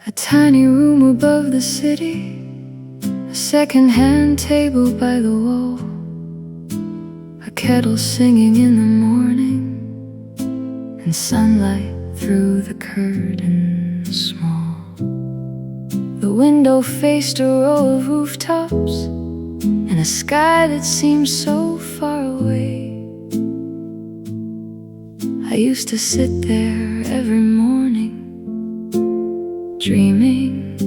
A tiny room above the city, a second-hand table by the wall, a kettle singing in the morning, and sunlight through the curtains small. The window faced a row of rooftops and a sky that seemed so far away. I used to sit there every morning, dreaming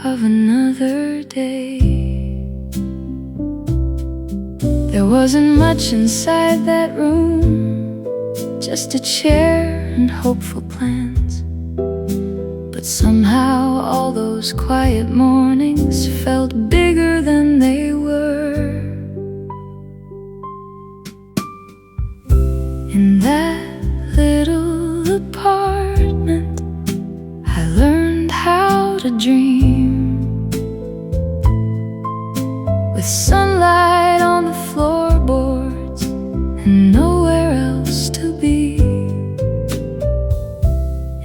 of another day. There wasn't much inside that room, just a chair and hopeful plans. But somehow all those quiet mornings felt bigger than they were. In that little apartment, I learned how to dream, with sunlight on the floorboards and nowhere else to be.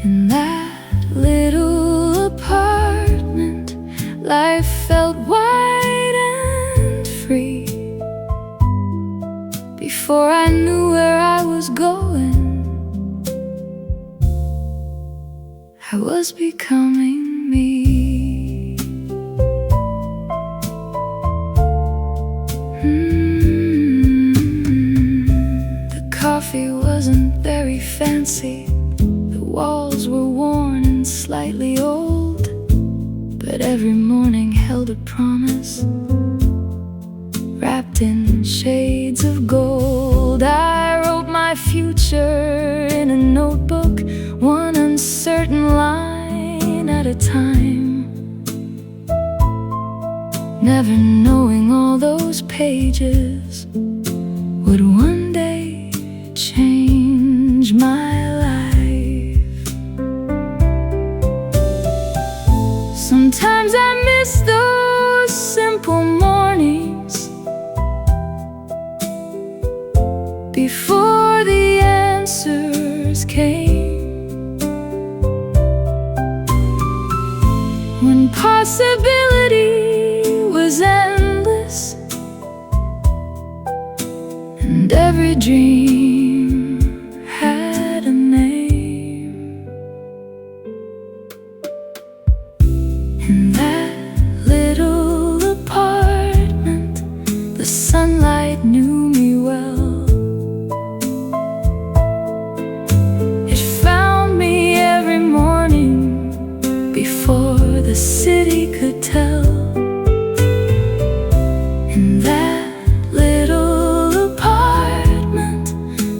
In that little apartment, life felt wide and free. Before I knew where I was going, I was becoming me. The coffee wasn't very fancy, the walls were worn and slightly old, but every morning held a promise, wrapped in shades of gold. I wrote my future in a notebook, one uncertain line at a time, never knowing all those pages would one day change my life. Sometimes I miss those simple mornings before the answers came, when possibility was endless and every dream had a name. In that little apartment, the sunlight knew me well. The city could tell. In that little apartment,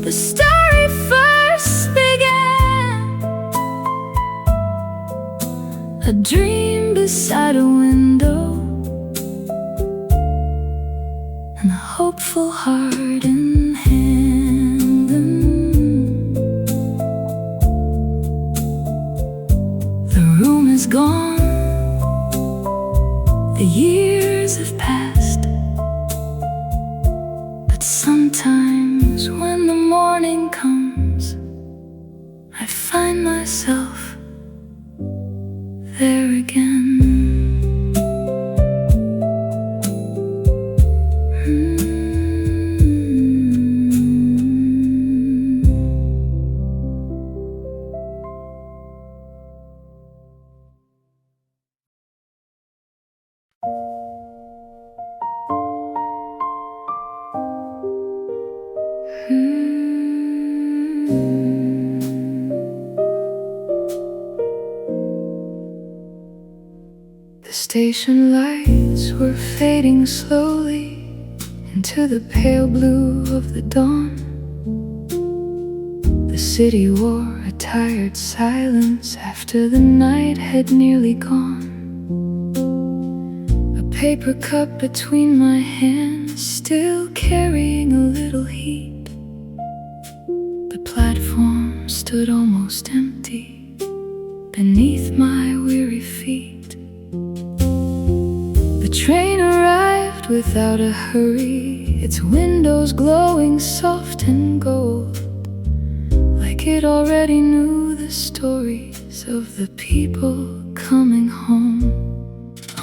the story first began. A dream beside a window, and a hopeful heart in hand. The room is gone, the years have passed, but sometimes when the morning comes, I find myself there again. The station lights were fading slowly into the pale blue of the dawn. The city wore a tired silence after the night had nearly gone. A paper cup between my hands, still carrying a little heat. The platform stood almost empty beneath my weary feet. The train arrived without a hurry, its windows glowing soft and gold, like it already knew the stories of the people coming home.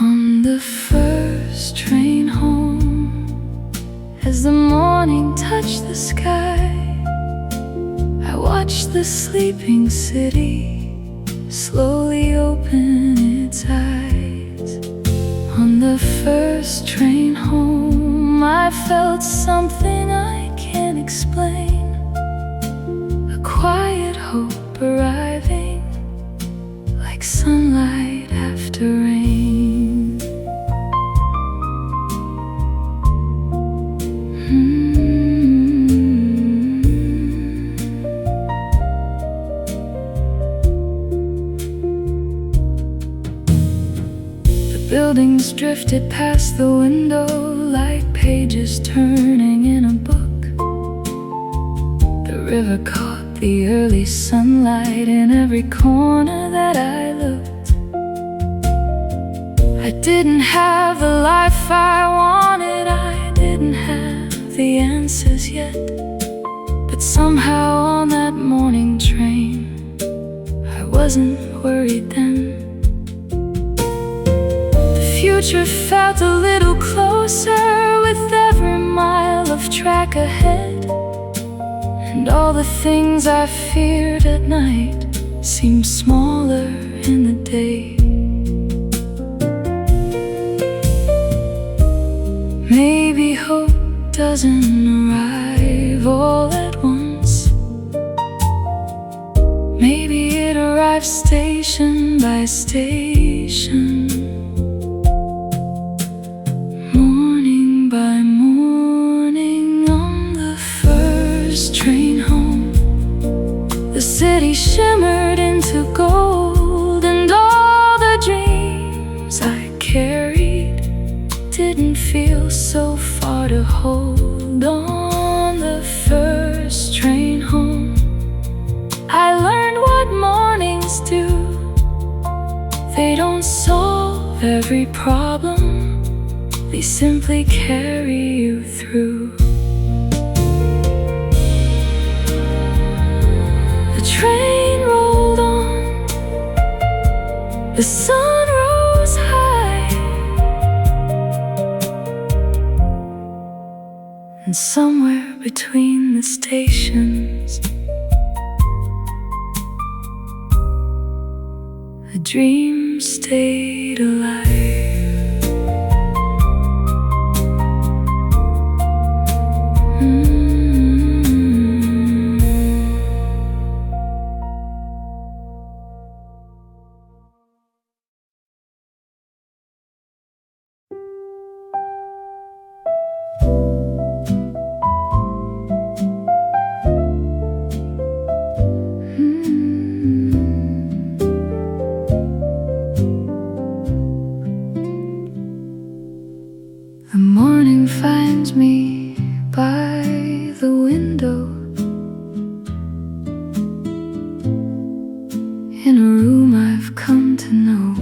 On the first train home, as the morning touched the sky, I watched the sleeping city slowly open its eyes. On the first train home, I felt something I can't explain, a quiet hope arriving like sunlight after rain. The buildings drifted past the window like pages turning in a book. The river caught the early sunlight in every corner that I looked. I didn't have the life I wanted, I didn't have the answers yet. But somehow on that morning train, I wasn't worried then. The future felt a little closer with every mile of track ahead. And all the things I feared at night seemed smaller in the day. Maybe hope doesn't arrive all at once. Maybe it arrives station by station, morning by morning. On the first train home, the city shimmered into gold, and all the dreams I carried didn't feel so far to hold. On the first train home, I learned what mornings do. They don't solve every problem, they simply carry you through. The train rolled on, the sun rose high, and somewhere between the stations, a dream stayed alive. The morning finds me by the window, in a room I've come to know.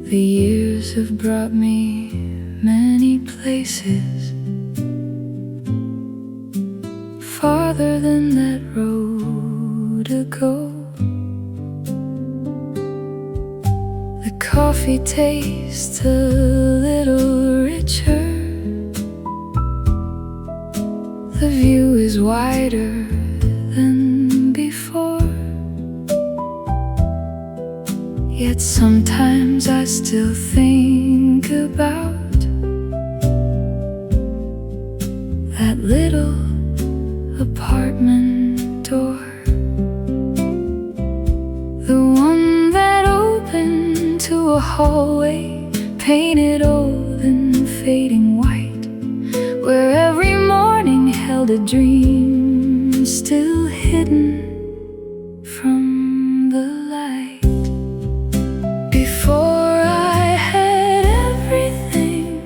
The years have brought me many places, farther than that road ago. The coffee tastes a little richer, the view is wider than before. Yet sometimes I still think about that little apartment door, the one that opened to a hallway painted old and fading white, where every morning held a dream still hidden from the light. Before I had everything,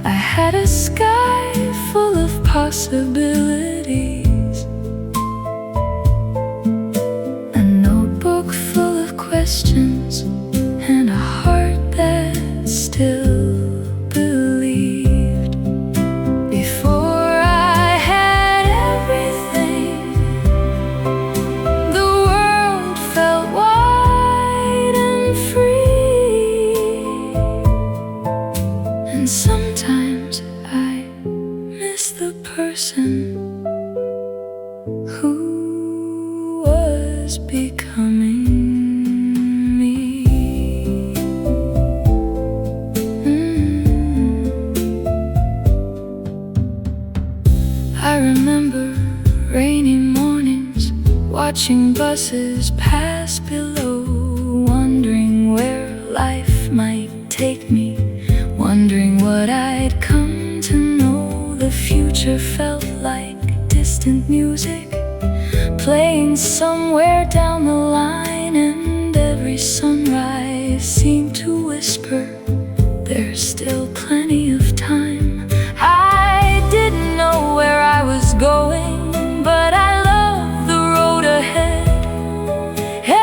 I had a sky full of possibilities, a notebook full of questions, and a heart that still believed. Before I had everything, who was becoming me. I remember rainy mornings, watching buses pass below, wondering where life might take me, wondering what I'd come to know. The future felt like distant music, playing somewhere down the line, and every sunrise seemed to whisper, there's still plenty of time. I didn't know where I was going, but I loved the road ahead.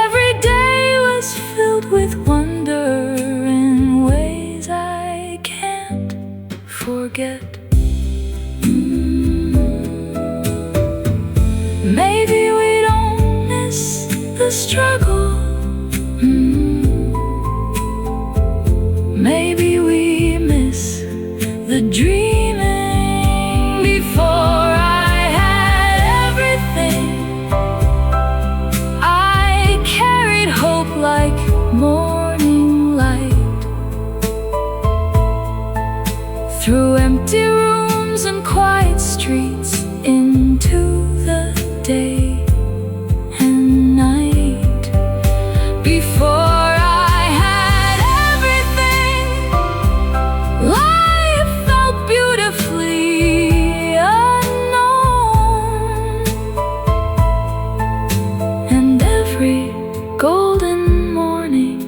Every day was filled with wonder in ways I can't forget. Maybe we don't miss the struggle. Maybe we miss the dreaming. Before I had everything, I carried hope like morning light. Through empty rooms and quiet streets, into the day and night. Before I had everything, life felt beautifully unknown, and every golden morning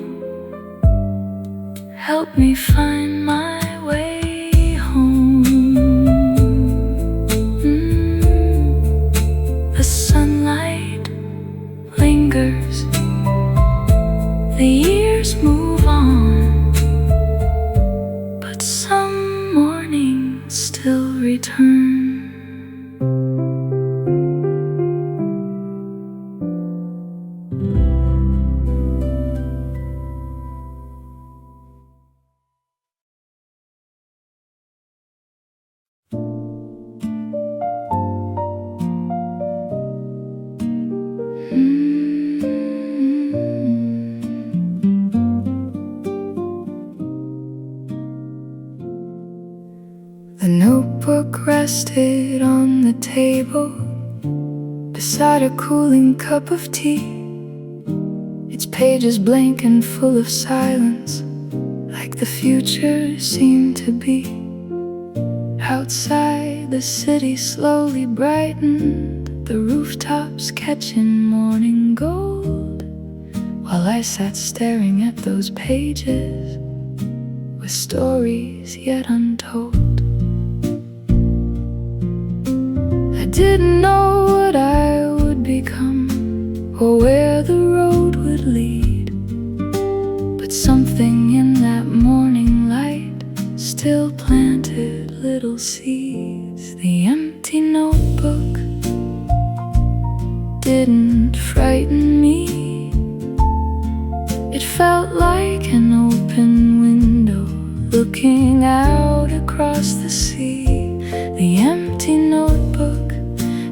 helped me find my way home. The sunlight lingers, the years move on, but some mornings still return. The notebook rested on the table beside a cooling cup of tea, its pages blank and full of silence, like the future seemed to be. Outside, the city slowly brightened, the rooftops catching morning gold, while I sat staring at those pages with stories yet untold. I didn't know what I would become or where the road would lead, but something in that morning light still planted little seeds. The empty notebook didn't frighten me. It felt like an open window looking out across the sea. The empty notebook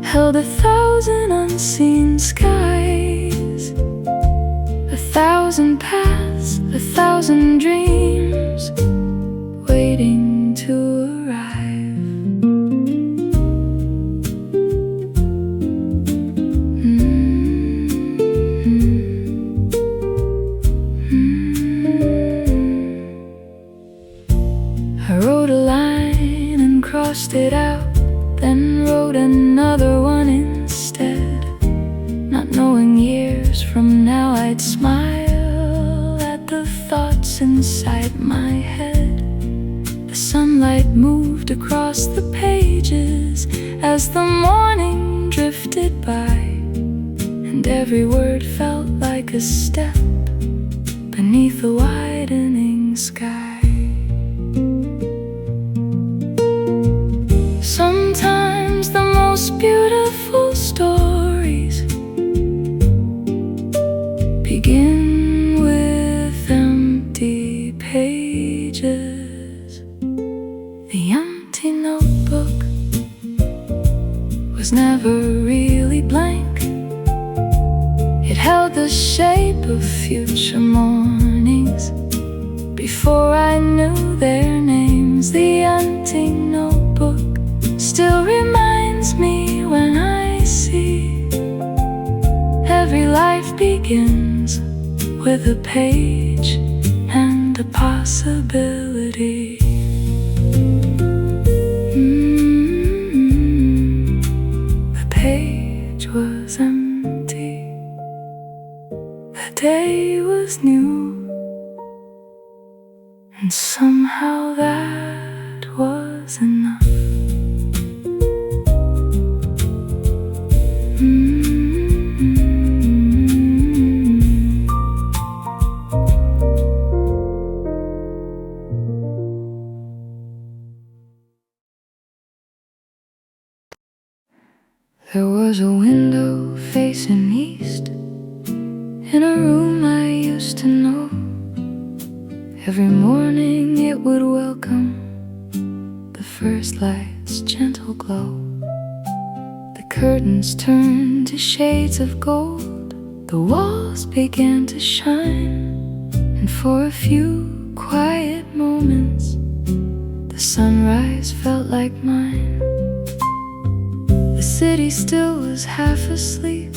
held 1,000 unseen skies, 1,000 paths, 1,000 dreams waiting to arrive. I wrote a line and crossed it out, then wrote another one instead, not knowing years from now I'd smile at the thoughts inside my head. The sunlight moved across the pages as the morning drifted by, and every word felt like a step beneath the widening sky. Sometimes the most beautiful stories begin with empty pages. The empty notebook was never really blank. the shape of future mornings. Before I knew their names, the empty notebook still reminds me when I see every life begins with a page and a possibility. The page was empty, the day was new, and somehow that was enough. There was a window facing east in a room I used to know. Every morning it would welcome the first light's gentle glow. The curtains turned to shades of gold, the walls began to shine, and for a few quiet moments the sunrise felt like mine. The city still was half asleep,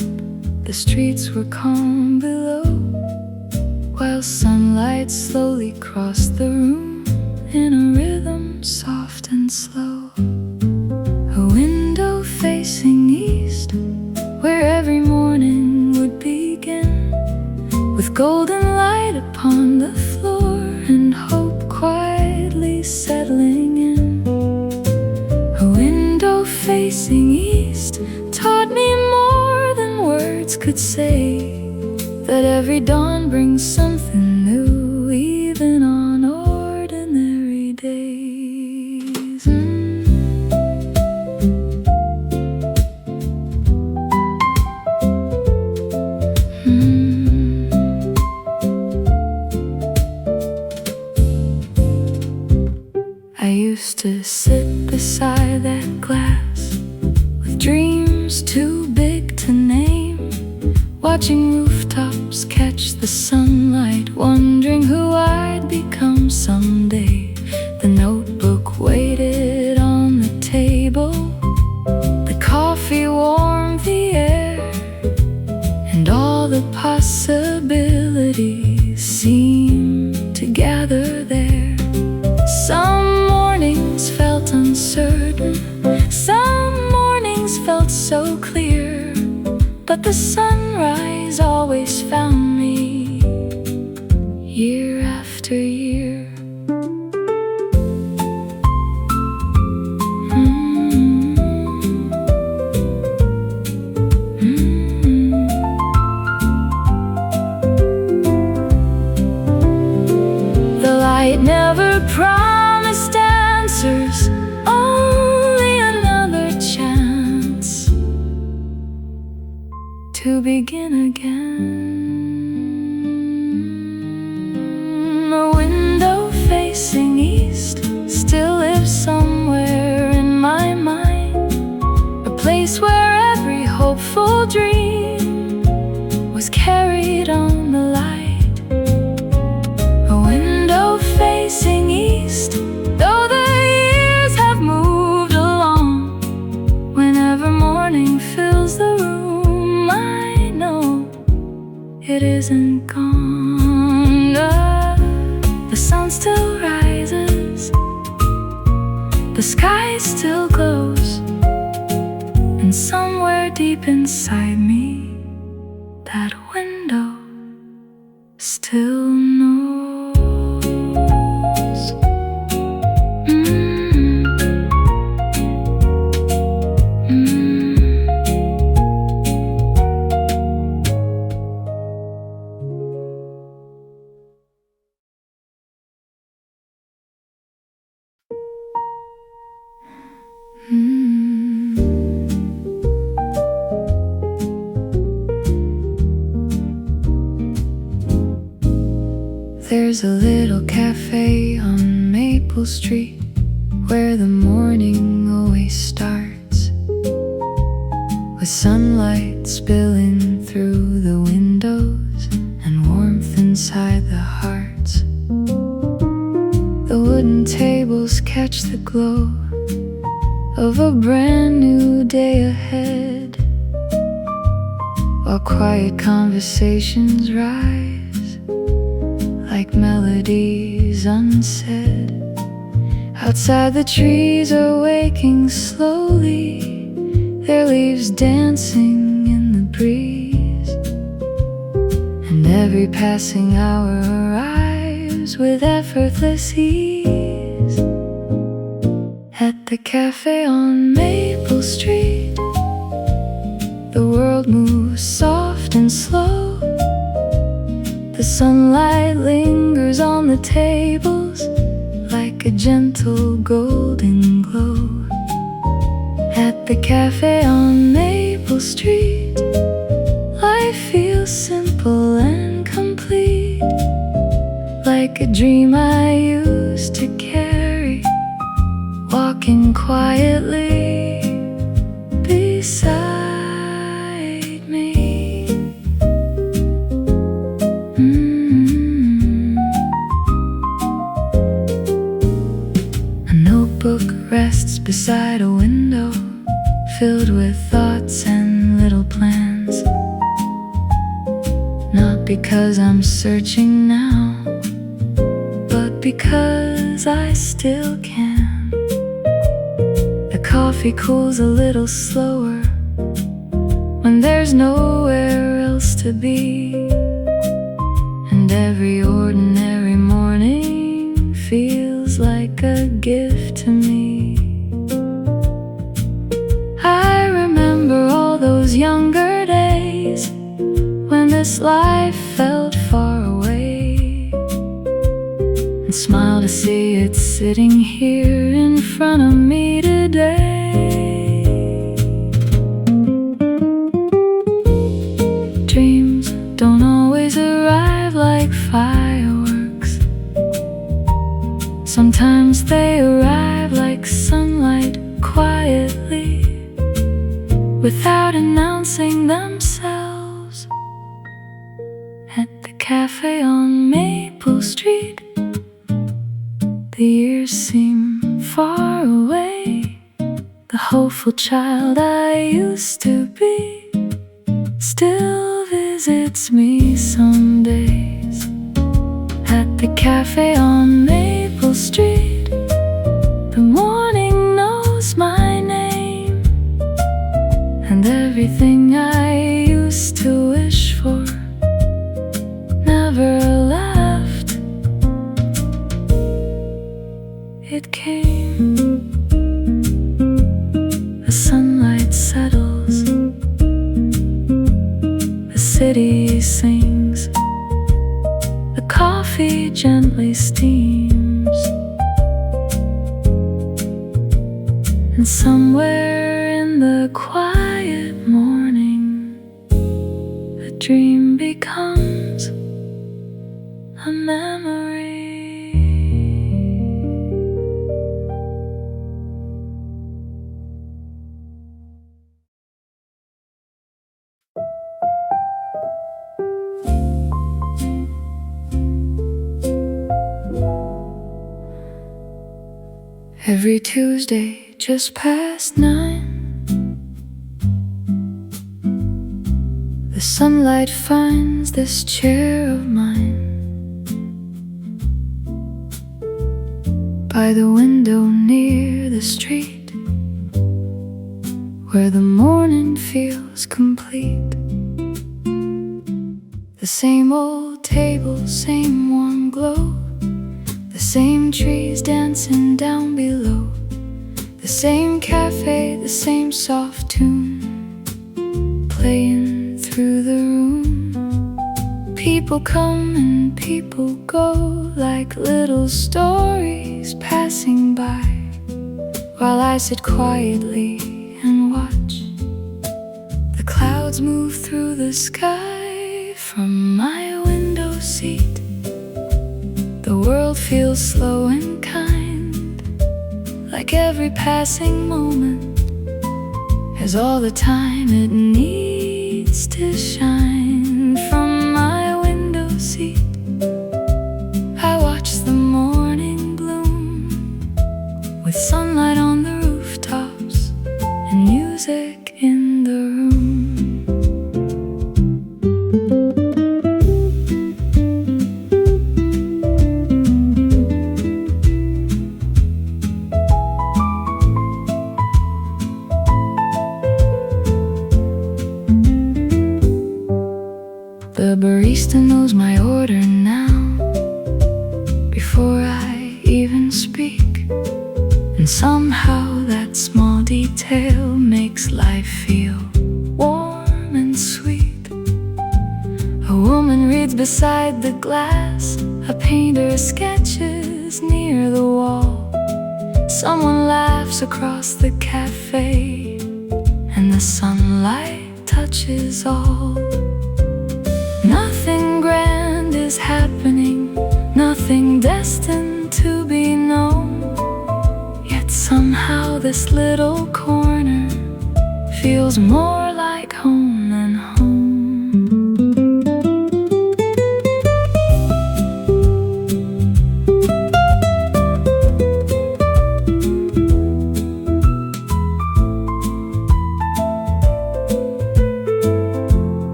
the streets were calm below, while sunlight slowly crossed the room in a rhythm soft and slow. A window facing east, where every morning would begin, with golden light upon the floor and hope quietly settling in. A window facing east taught me more than words could say, that every dawn brings something new, even on ordinary days. I used to sit beside that glass with dreams too big to name, watching rooftops catch the sunlight, wondering who I'd become someday. The notebook waited on the table, the coffee warmed the air, and all the possibilities seemed to gather there. Some mornings felt uncertain, some mornings felt so clear, but the sunrise always found me, year after year. The light never promised answers, only another chance to begin again. A window facing east still lives somewhere in my mind, a place where every hopeful dream was carried on the light. A window facing east, though the years have moved along, whenever morning fills the room, I know it isn't gone. The sun still rises, the sky still glows, and somewhere deep inside me, that window still knows. There's a little cafe on Maple Street where the morning always starts, with sunlight spilling through the windows while quiet conversations rise like melodies unsaid. Outside the trees are waking slowly, their leaves dancing in the breeze, and every passing hour arrives with effortless ease. At the cafe on Maple Street, the world moves soft and slow. The sunlight lingers on the tables like a gentle golden glow. At the cafe on Maple Street, life feels simple and complete, like a dream I used to carry, walking quietly beside me. A notebook rests beside a window, filled with thoughts and little plans. Not because I'm searching now, but because I still can. The coffee cools a little slower when there's nowhere else to be, and every ordinary morning feels like a gift to me. I remember all those younger days when this life felt far away, and smile to see it sitting here in front of me today. Dreams don't always arrive like fireworks. Sometimes they arrive like sunlight, quietly, without announcing themselves. At the cafe on Maple Street, the years seem far away. The hopeful child I used to be still visits me some days. At the cafe on Maple Street, the morning knows my name, and everything I used to wish for never left. It came. The sunlight settles, the city sings, the coffee gently steams, and somewhere in the quiet morning, a dream becomes a memory. Every Tuesday, just past 9, the sunlight finds this chair of mine by the window near the street, where the morning feels complete. The same old table, same warm glow, the same trees dancing down below, the same cafe, the same soft tune playing through the room. People come and people go, like little stories passing by, while I sit quietly and watch the clouds move through the sky from my window seat. The world feels slow and kind, like every passing moment has all the time it needs to shine. From my window seat, I watch the morning bloom, with sunlight on the rooftops and music in the room. The barista knows my order now, before I even speak. And somehow that small detail makes life feel warm and sweet. A woman reads beside the glass, a painter sketches near the wall. Someone laughs across the cafe, and the sunlight touches all. Nothing grand is happening, nothing destined to be known. Yet somehow this little corner feels more like home than home.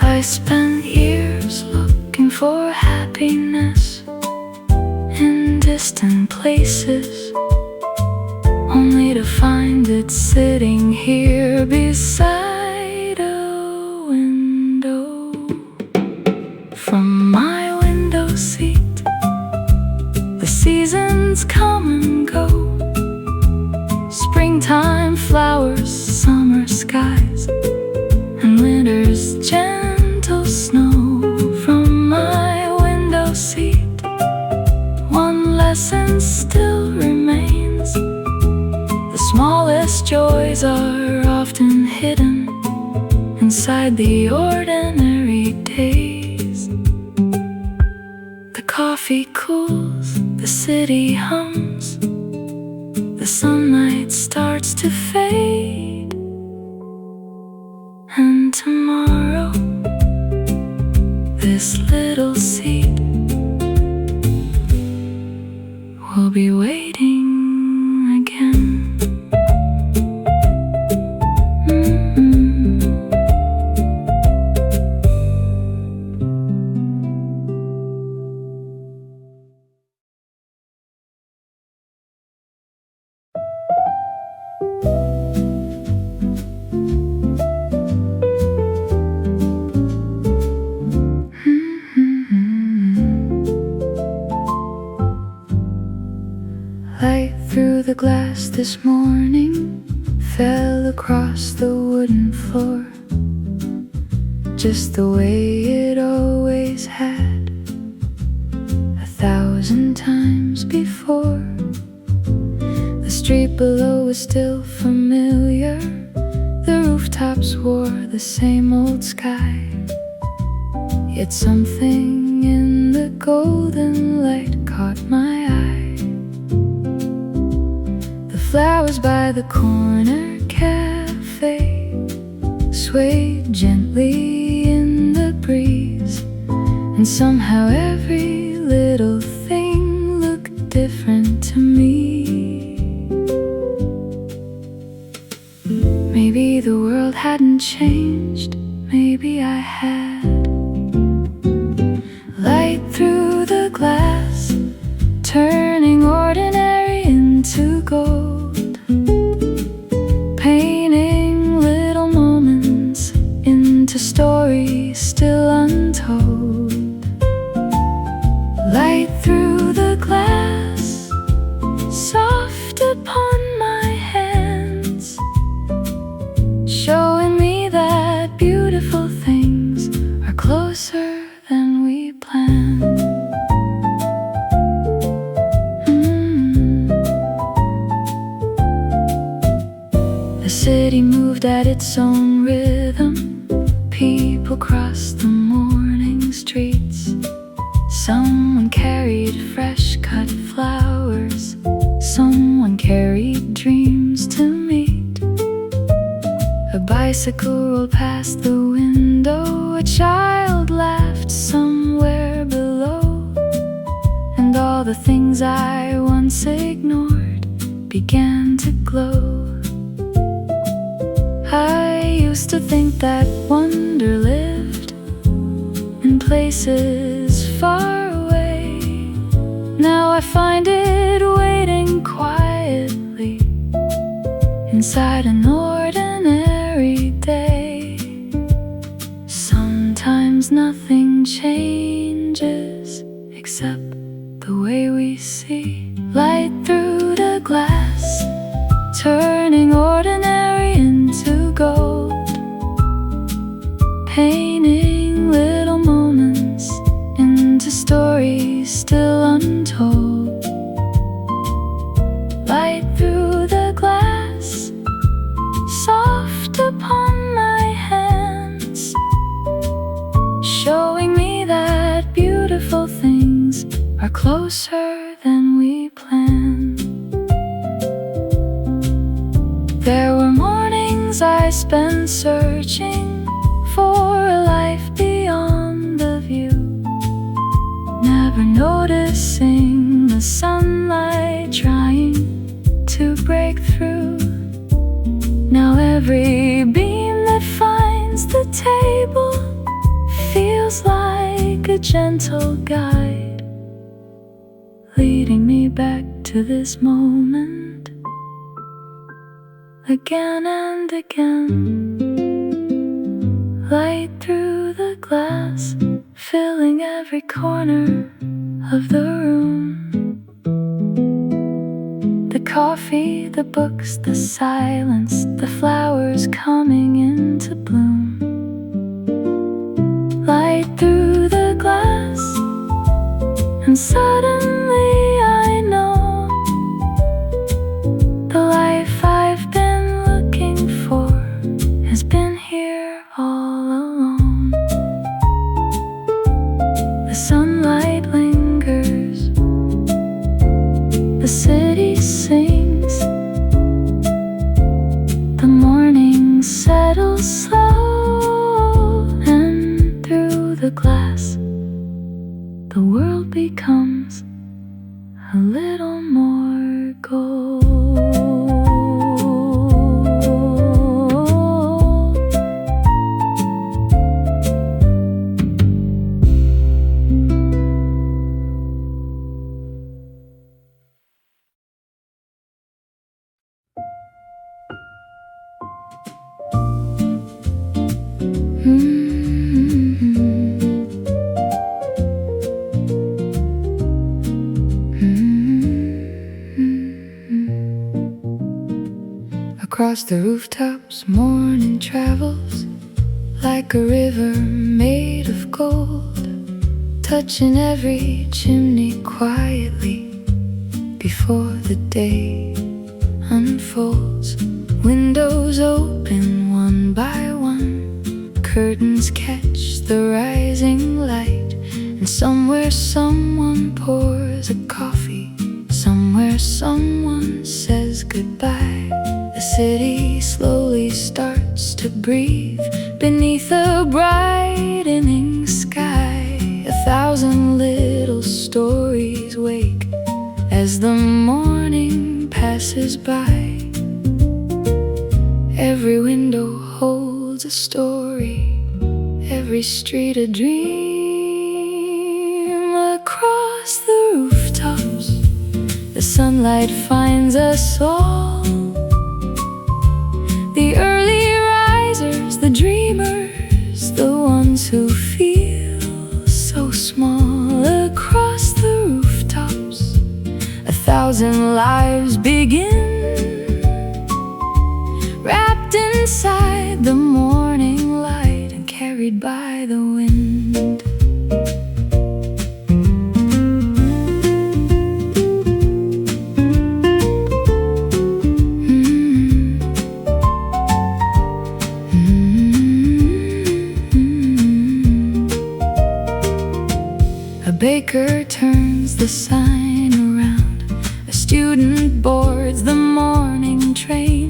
I spent years looking for happiness in distant places, only to find it sitting here beside a window. From my window seat, the seasons come and go. Springtime flowers, summer skies, and winter's gentle snow. From my window seat, one lesson still remains: the smallest joys are often hidden inside the ordinary days. The coffee cools, the city hums, the sunlight starts to fade, and tomorrow this little seat will be waiting again. Light through the glass this morning fell across the wooden floor, just the way it always had 1,000 times before. The street below was still familiar, the rooftops wore the same old sky. Yet something in the golden light caught my eye. Flowers by the corner cafe swayed gently in the breeze, and somehow every little thing looked different to me. Maybe the world hadn't changed, maybe I had. Light through the glass, turning ordinary into gold, painting little moments into stories still untold. Light through the glass, soft upon my hands, showing me that beautiful things are closer than we planned. The city moved at its own rhythm. People crossed the morning streets. Someone carried fresh cut flowers, someone carried dreams to meet. A bicycle rolled past the window, a child laughed somewhere below, and all the things I once ignored began to glow. I used to think that wonder lived in places far away. Now I find it waiting quietly inside an ordinary day. 'cause nothing changes except the way we see light through the glass, turning ordinary into gold, painting little moments into stories still untold. Light through the glass, soft upon my hands, showing me that beautiful things are closer than we planned. There were mornings I spent searching for a life beyond the view, never noticing the sunlight trying to break through. Now every beam that finds the table feels like a gentle guide, leading me back to this moment again and again. Light through the glass, filling every corner of the room. The coffee, the books, the silence, the flowers coming into bloom. Light through the glass, and suddenly I know the life I've been looking for has been here all along. The sunlight lingers, the city sings, the morning settles slow, and through the glass the world becomes a little more gold. Across the rooftops, morning travels like a river made of gold, touching every chimney quietly before the day unfolds. Windows open one by one, curtains catch the rising light, and somewhere someone pours a coffee, somewhere someone says goodbye. The city slowly starts to breathe beneath a brightening sky. 1,000 little stories wake as the morning passes by. Every window holds a story, every street a dream. Across the rooftops, the sunlight finds us all. The early risers, the dreamers, the ones who feel so small. Across the rooftops, 1,000 lives begin, wrapped inside the morning light and carried by the wind. A baker turns the sign around, a student boards the morning train.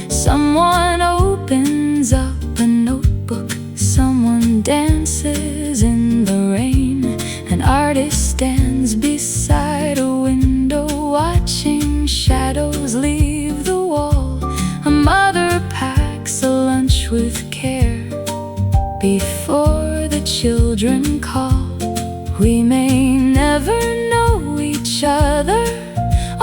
Someone opens up a notebook, someone dances in the rain. An artist stands beside a window, watching shadows leave the wall. A mother packs a lunch with care before the children call. We may never know each other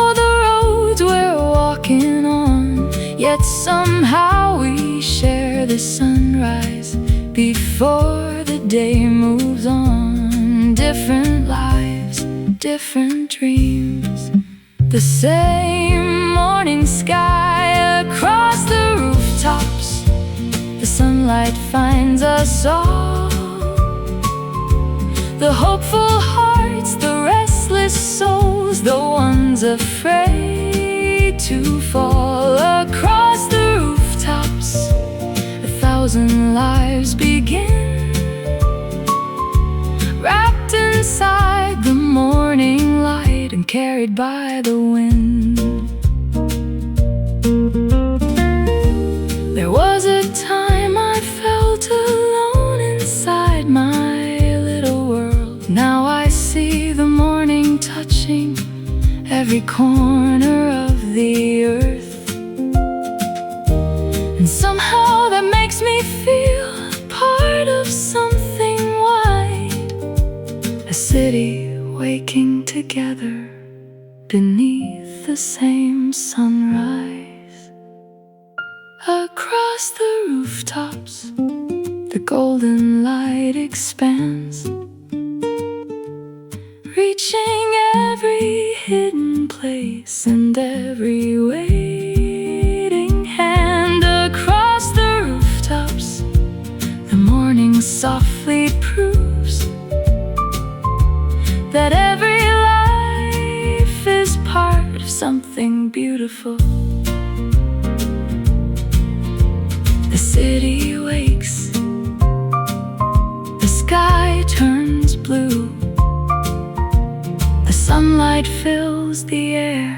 or the roads we're walking on, yet somehow we share the sunrise before the day moves on. Different lives, different dreams. The same morning sky across the rooftops. The sunlight finds us all. The hopeful hearts, the restless souls, the ones afraid to fall. Across the rooftops, 1,000 lives begin, wrapped inside the morning light and carried by the wind. There was a time I felt alone inside my little world. Now I see the morning touching every corner of the earth, and somehow that makes me feel part of something wide. A city waking together beneath the same sunrise. Across the rooftops, the golden light expands, reaching every hidden place and every waiting hand. Across the rooftops, the morning softly proves that every life is part of something beautiful. The city wakes, the sky turns blue, the sunlight fills the air,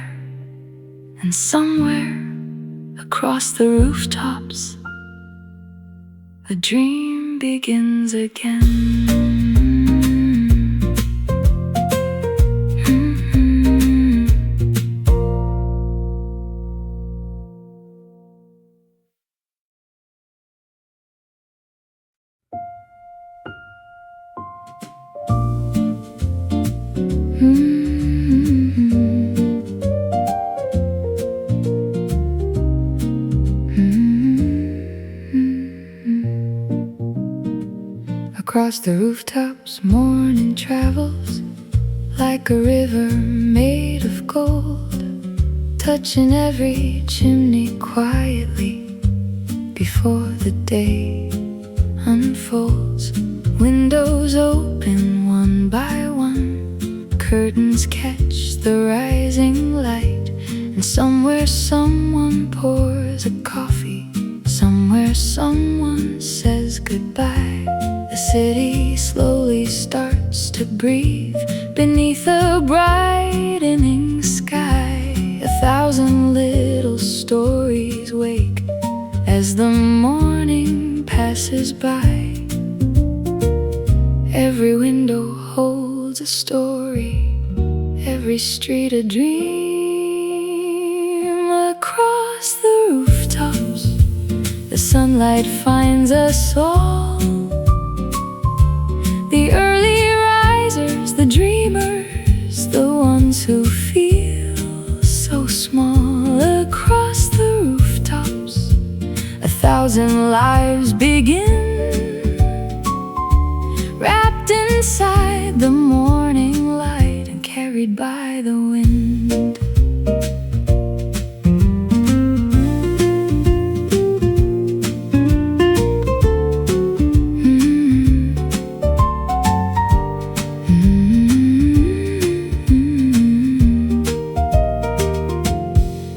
and somewhere across the rooftops, a dream begins again. Across the rooftops, morning travels like a river made of gold, touching every chimney quietly before the day unfolds. Windows open one by one, curtains catch the rising light, and somewhere someone pours a coffee, somewhere someone says goodbye. The city slowly starts to breathe beneath a brightening sky. 1,000 little stories wake as the morning passes by. Every window holds a story, every street a dream. Across the rooftops, the sunlight finds us all. The early risers, the dreamers, the ones who feel so small. Across the rooftops, 1,000 lives begin, wrapped inside the morning light and carried by the wind.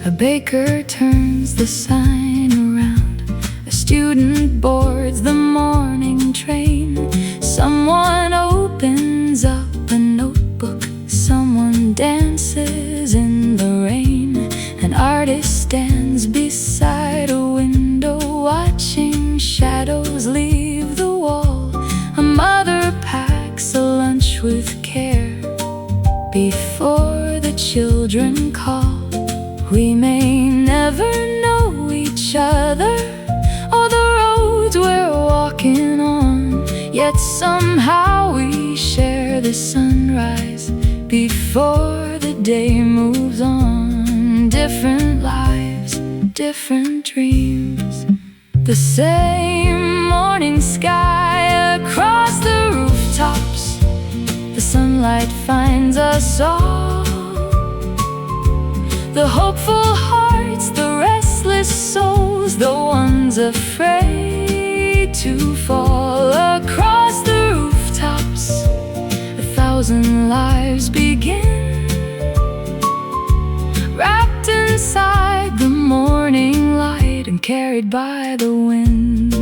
A baker turns the sign around, a student boards the morning train. Someone opens up a notebook, someone dances in the rain. An artist stands beside a window, watching shadows leave the wall. A mother packs a lunch with care before the children call. We may never know each other or the roads we're walking on, yet somehow we share the sunrise before the day moves on. Different lives, different dreams. The same morning sky across the sunlight finds us all. The hopeful hearts, the restless souls, the ones afraid to fall. Across the rooftops, 1,000 lives begin, wrapped inside the morning light and carried by the wind.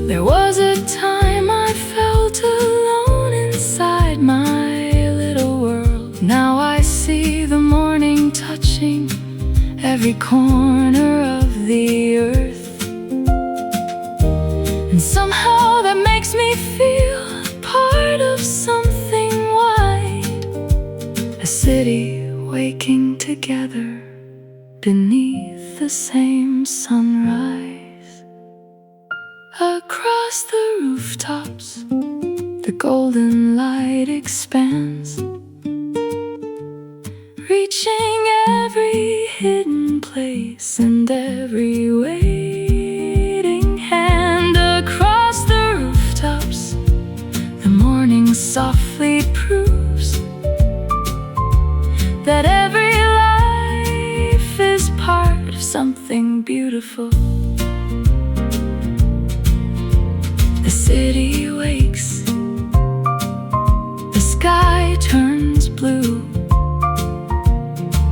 There was a time I felt alone inside my little world. Now I see the morning touching every corner of the earth, and somehow that makes me feel part of something wide. A city waking together beneath the same sunrise. Across the rooftops, the golden light expands, reaching every hidden place and every waiting hand. Across the rooftops, the morning softly proves that every life is part of something beautiful. The city wakes, the sky turns blue,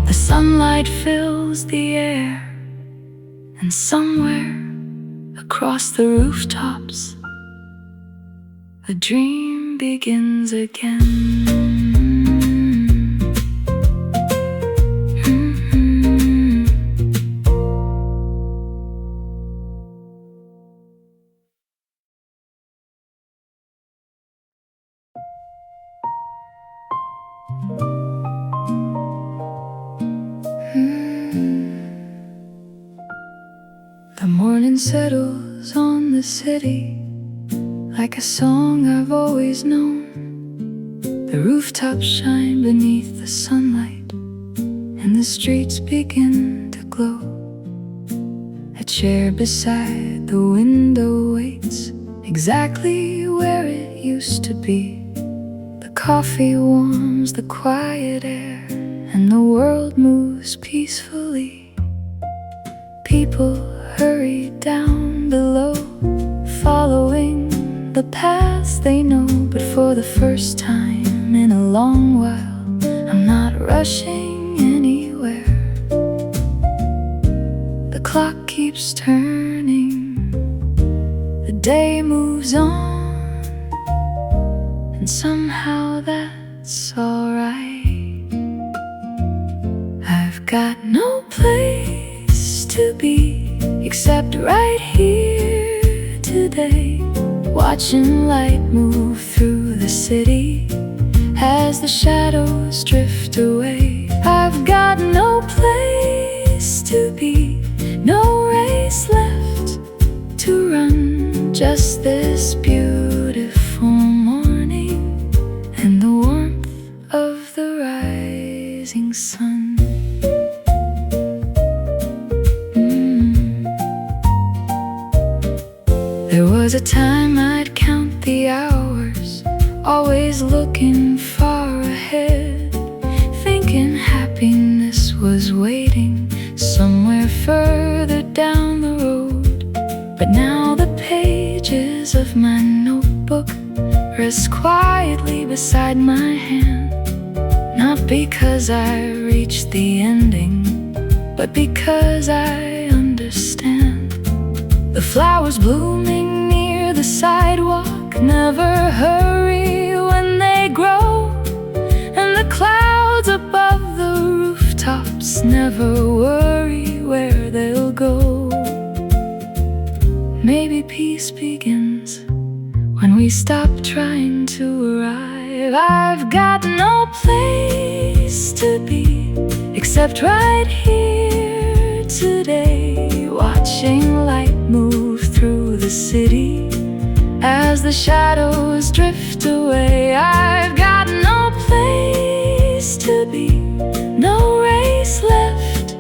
the sunlight fills the air, and somewhere across the rooftops, a dream begins again. The morning settles on the city like a song I've always known. The rooftops shine beneath the sunlight, and the streets begin to glow. A chair beside the window waits exactly where it used to be. The coffee warms the quiet air, and the world moves peacefully. People hurry down below, following the paths they know. But for the first time in a long while, I'm not rushing anywhere. The clock keeps turning, the day moves on, and somehow that's alright. I've got no place to be except right here today, watching light move through the city as the shadows drift away. I've got no place to be, no race left to run, just this beautiful morning and the warmth of the rising sun. There was a time I'd count the hours, always looking far ahead, thinking happiness was waiting somewhere further down the road. But now the pages of my notebook rest quietly beside my hand, not because I reached the ending, but because I understand. The flowers blooming near the sidewalk never hurry when they grow, and the clouds above the rooftops never worry where they'll go. Maybe peace begins when we stop trying to arrive. I've got no place to be except right here today, watching light move through the city as the shadows drift away. I've got no place to be, no race left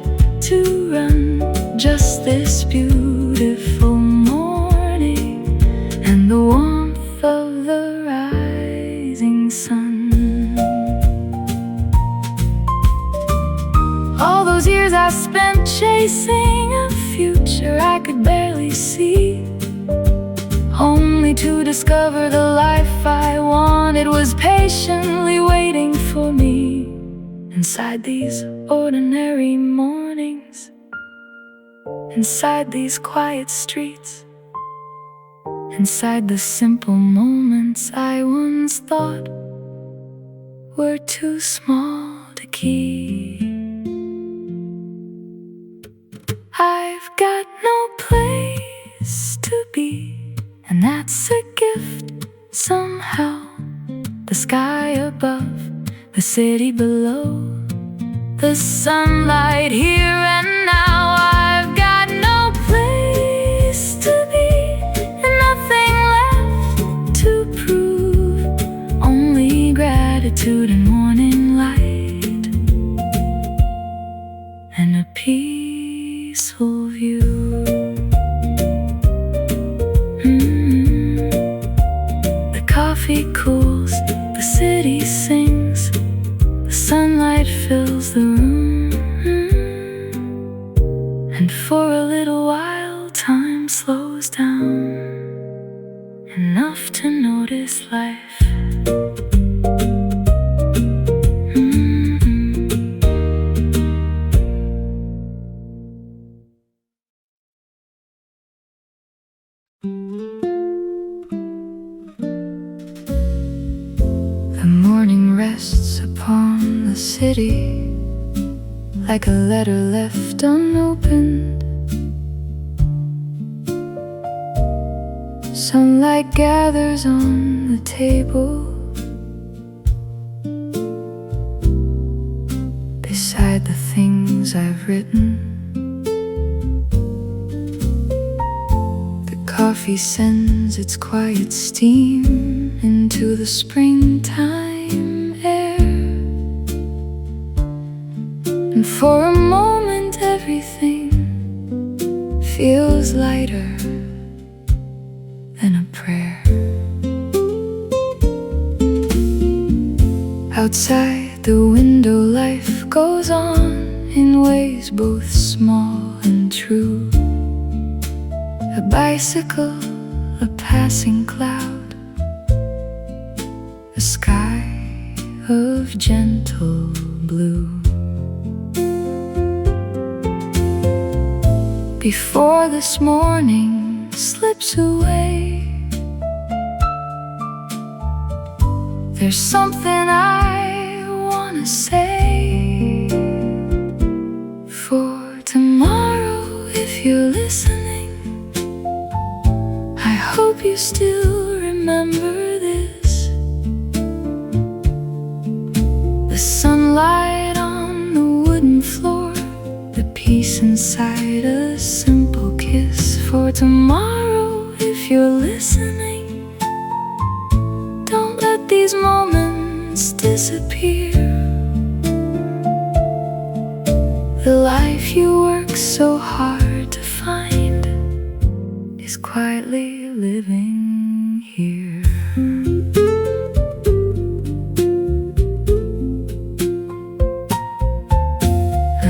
to run, just this beautiful morning and the warmth of the Chasing a future I could barely see, only to discover the life I wanted was patiently waiting for me. Inside these ordinary mornings, inside these quiet streets, inside the simple moments I once thought were too small to keep. I've got no place to be, and that's a gift somehow. The sky above, the city below, the sunlight here and now. I've got no place to be, and nothing left to prove, only gratitude and morning light, and a peaceful view. The coffee cools, the city sings, the sunlight fills the room, and for a little while time slows down, enough to notice life. The morning rests upon the city like a letter left unopened. Sunlight gathers on the table beside the things I've written. The coffee sends its quiet steam into the springtime air, and for a moment everything feels lighter than a prayer. Outside the window life goes on in ways both small and true. A bicycle, a passing cloud, a sky of gentle blue. Before this morning slips away, there's something I wanna say. For tomorrow, if you're listening, I hope you still remember this. The sunlight on the wooden floor, the peace inside a simple kiss. For tomorrow, if you're listening, don't let these moments disappear. The life you work so hard to find is quietly living here.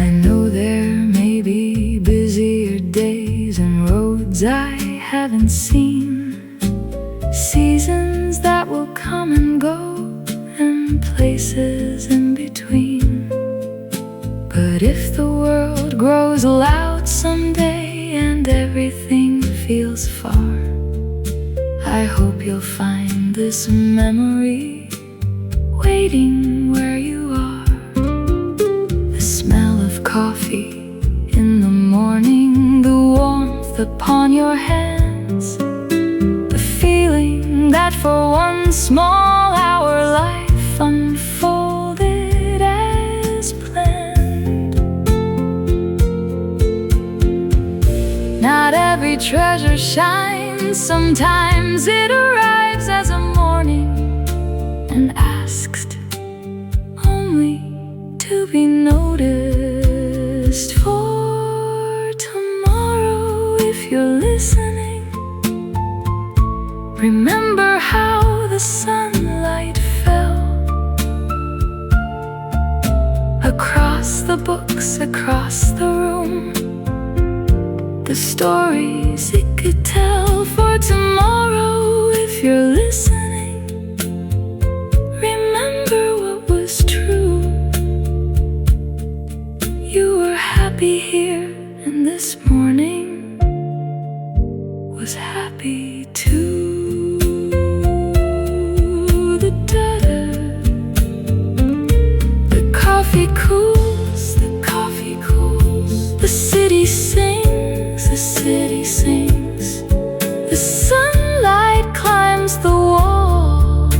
I know there may be busier days and roads I haven't seen, seasons that will come and go, and places in between. But if the world grows loud someday and everything feels far, I hope you'll find this memory waiting where you are. The smell of coffee in the morning, the warmth upon your hands, the feeling that for one small hour life unfolded as planned. Not every treasure shines, sometimes it arrives as a morning and asked only to be noticed. For tomorrow, if you're listening, remember how the sunlight fell across the books, across the room, the stories it could tell for tomorrow. If you're listening, remember what was true. You were happy here, and this morning was happy too. The coffee cools, the coffee cools. The city sings, the city sings. The sunlight climbs the wall,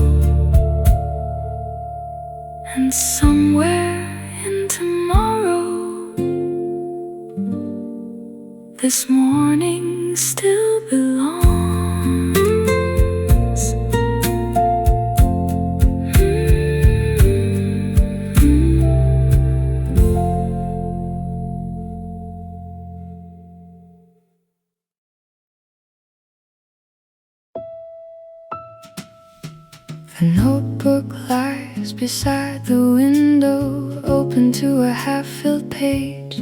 and somewhere in tomorrow, this morning still belongs. The notebook lies beside the window, open to a half-filled page.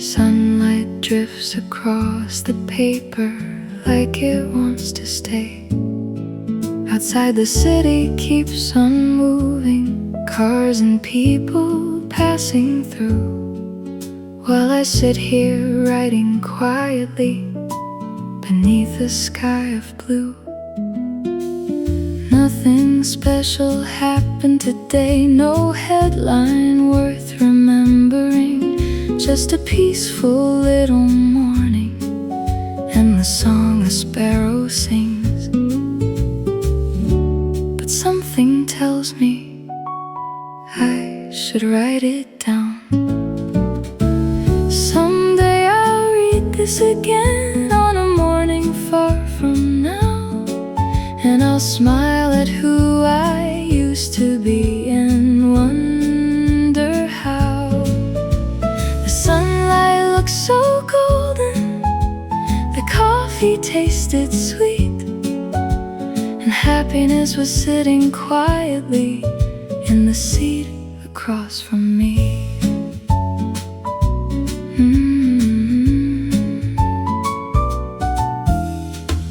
Sunlight drifts across the paper like it wants to stay. Outside, the city keeps on moving, cars and people passing through, while I sit here writing quietly beneath a sky of blue. Nothing special happened today, no headline worth remembering, just a peaceful little morning and the song a sparrow sings. But something tells me I should write it down. Someday I'll read this again on a morning far from now, and I'll smile at who I used to be and wonder how the sunlight looks so golden, the coffee tasted sweet, and happiness was sitting quietly in the seat across from me.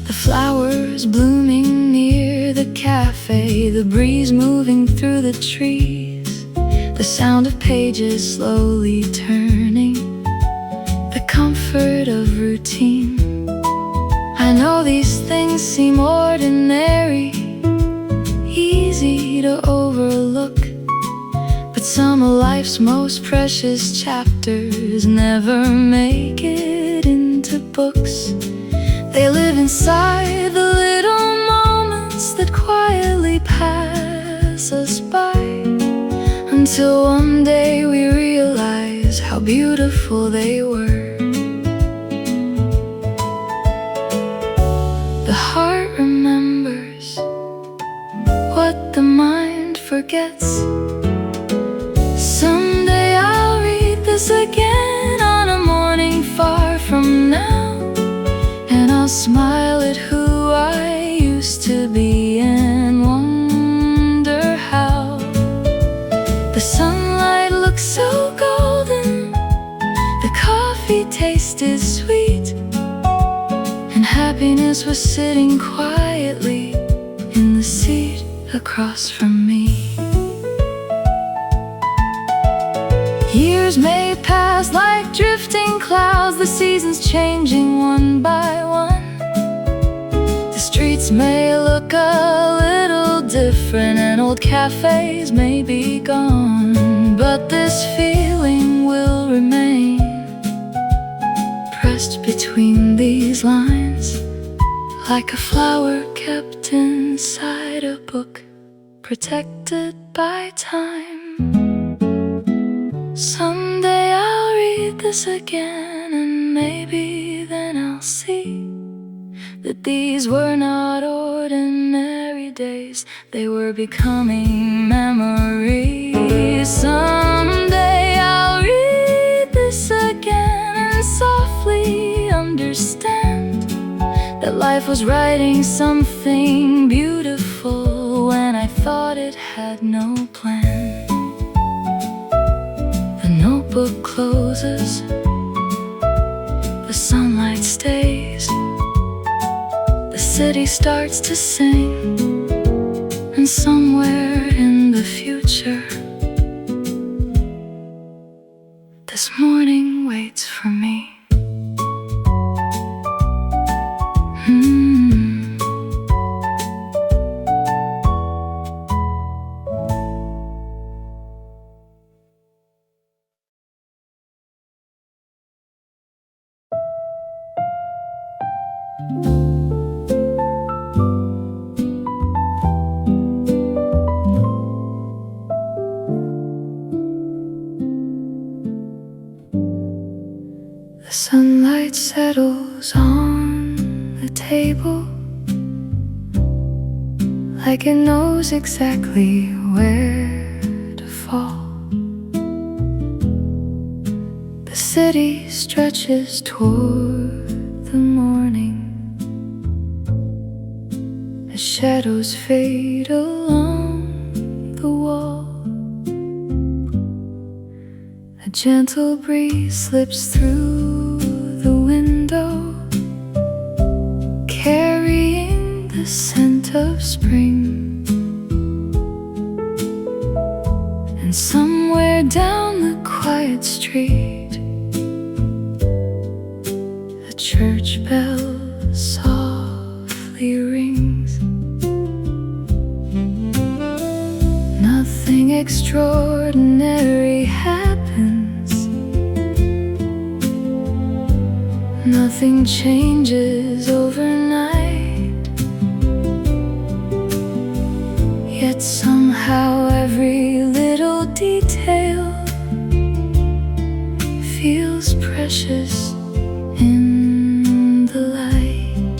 The flowers blooming near the cafe, the breeze moving through the trees, the sound of pages slowly turning, the comfort of routine. I know these things seem ordinary, easy to overlook, but some of life's most precious chapters never make it into books. They live inside the little moments that quietly pass us by, until one day we realize how beautiful they were. The heart remembers what the mind forgets. Someday I'll read this again on a morning far from now, and I'll smile at who I used to be and wonder how the sunlight looks so golden, the coffee tasted sweet, and happiness was sitting quietly in the seat across from me. Years may pass like drifting clouds, the seasons changing one by one. The streets may look a little different and old cafes may be gone, but this feeling will remain pressed between these lines, like a flower kept inside a book, protected by time. Someday I'll read this again, and maybe then I'll see that these were not ordinary days, they were becoming memories. Someday I'll read this again and softly understand that life was writing something beautiful when I thought it had no plan. The notebook closes, the sun night stays. The city starts to sing, and somewhere in the future, this morning waits for me. The sunlight settles on the table like it knows exactly where to fall. The city stretches toward the morning as shadows fade along the wall. A gentle breeze slips through the window, carrying the scent of spring. And somewhere down the quiet street, a church bell softly rings. Nothing extraordinary happens, nothing changes overnight. Yet somehow every little detail feels precious in the light.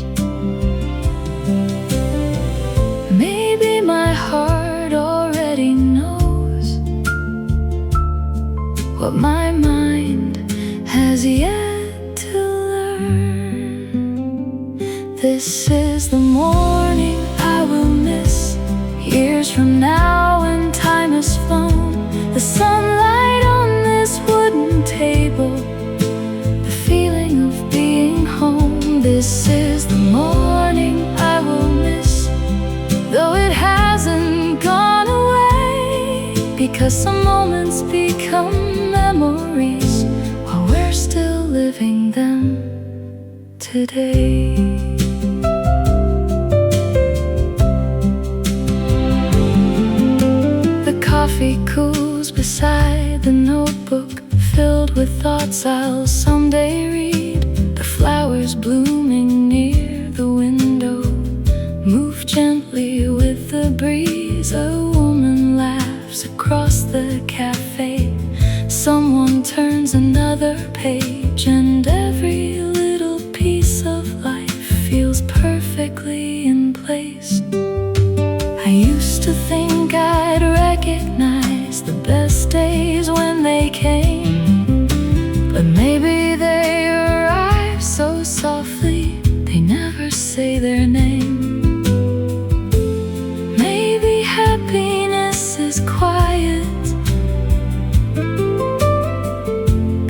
Maybe my heart already knows what my mind has yet to learn. This is the morning I will miss years from now when time has flown. The sunlight on this wooden table, the feeling of being home. This is the morning I will miss, though it hasn't gone away, because some moments become memories while we're still living them today. The coffee cools beside the notebook filled with thoughts I'll someday read. The flowers blooming near the window move gently with the breeze. A woman laughs across the cafe. Someone turns another page, and every little piece of life feels perfectly in place. I used to think I'd recognize the best days when they came, but maybe they arrive so softly they never say their name. Maybe happiness is quiet,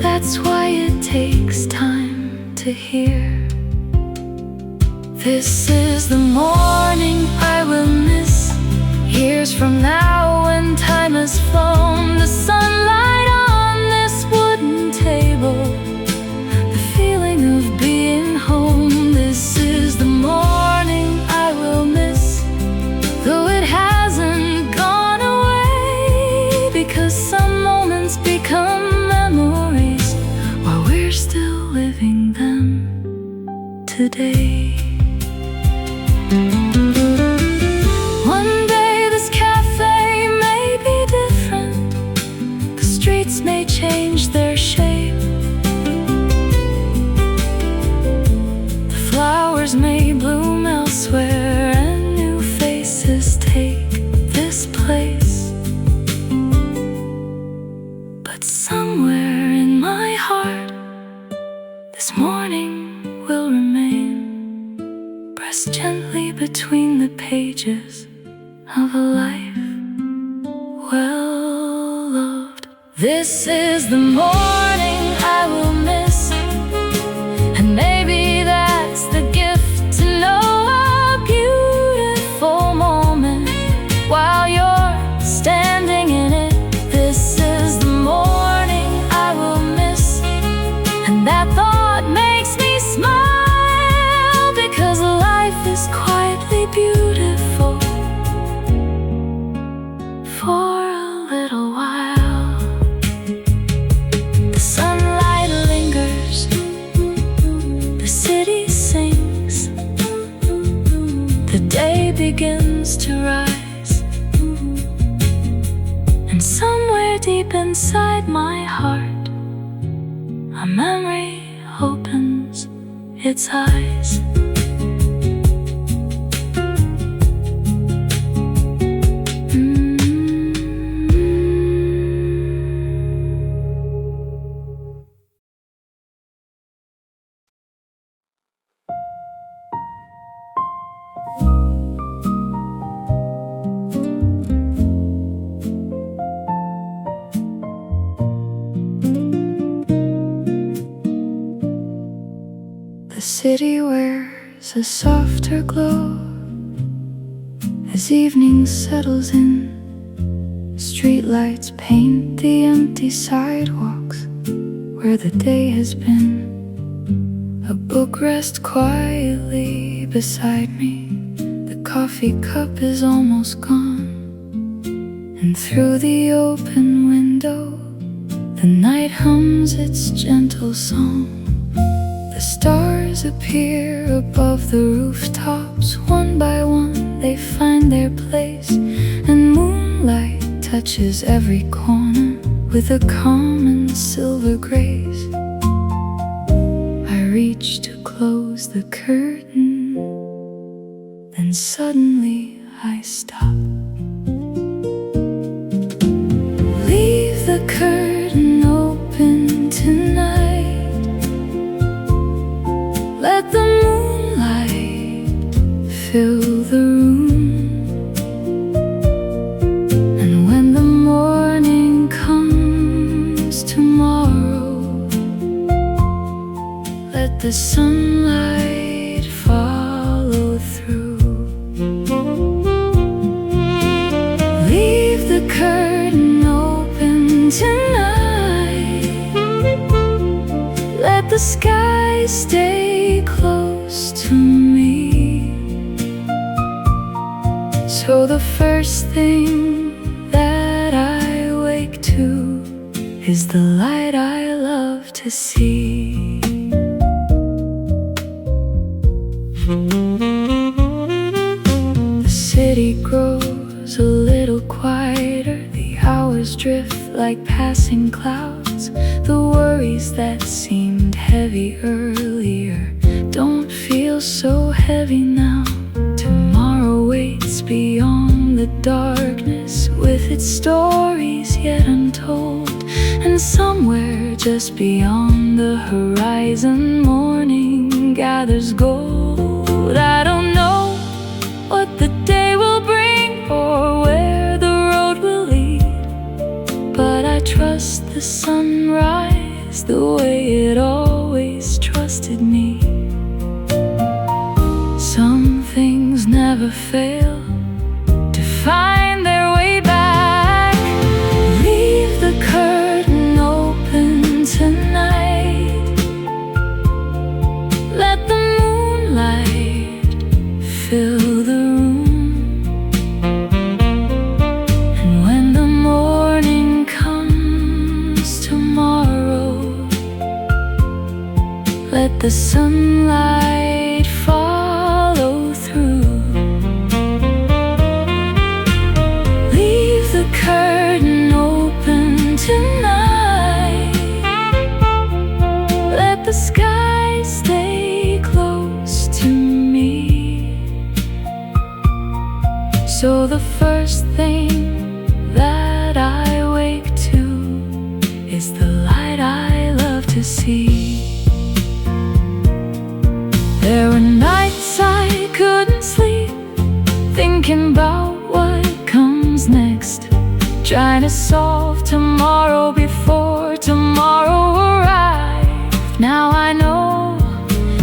that's why it takes time to hear. This is the morning I will miss years from now when time has flown. The sunlight on this wooden table, the feeling of being home. This is the morning I will miss, though it hasn't gone away, because some moments become memories while we're still living them today. One day this cafe may be different, the streets may change their shape, the flowers may bloom elsewhere, and new faces take this place. But somewhere in my heart, this morning will remain, pressed gently between the pages of a life well loved. This is the morning I will miss, and maybe sings, the day begins to rise, and somewhere deep inside my heart, a memory opens its eyes. The city wears a softer glow as evening settles in. Streetlights paint the empty sidewalks where the day has been. A book rests quietly beside me. The coffee cup is almost gone, and through the open window the night hums its gentle song. The stars appear above the rooftops. One by one they find their place, and moonlight touches every corner with a calm and silver grace. I reach to close the curtain, then suddenly I stop. Leave the curtain open tonight. Let the moonlight fill the room, and when the morning comes tomorrow, let the sunlight follow through. Leave the curtain open tonight. Let the sky stay close to me, so the first thing that I wake to is the light I love to see. The city grows a little quieter. The hours drift like passing clouds. The worries that seemed heavy earlier don't feel so heavy now. Tomorrow waits beyond the darkness, with its stories yet untold. And somewhere just beyond the horizon, morning gathers gold. I don't know what the day will bring or where the road will lead, but I trust the sunrise the way it always trusted me. Some things never fail to find their way back. Leave the curtain open tonight. Let the moonlight fill the room, and when the morning comes tomorrow, let the sunlight follow through. Leave the curtain open tonight. Let the sky stay close to me, so the first thing that I wake to is the light I love to see. There were nights I couldn't sleep, thinking about what comes next, trying to solve tomorrow before tomorrow arrived. Now I know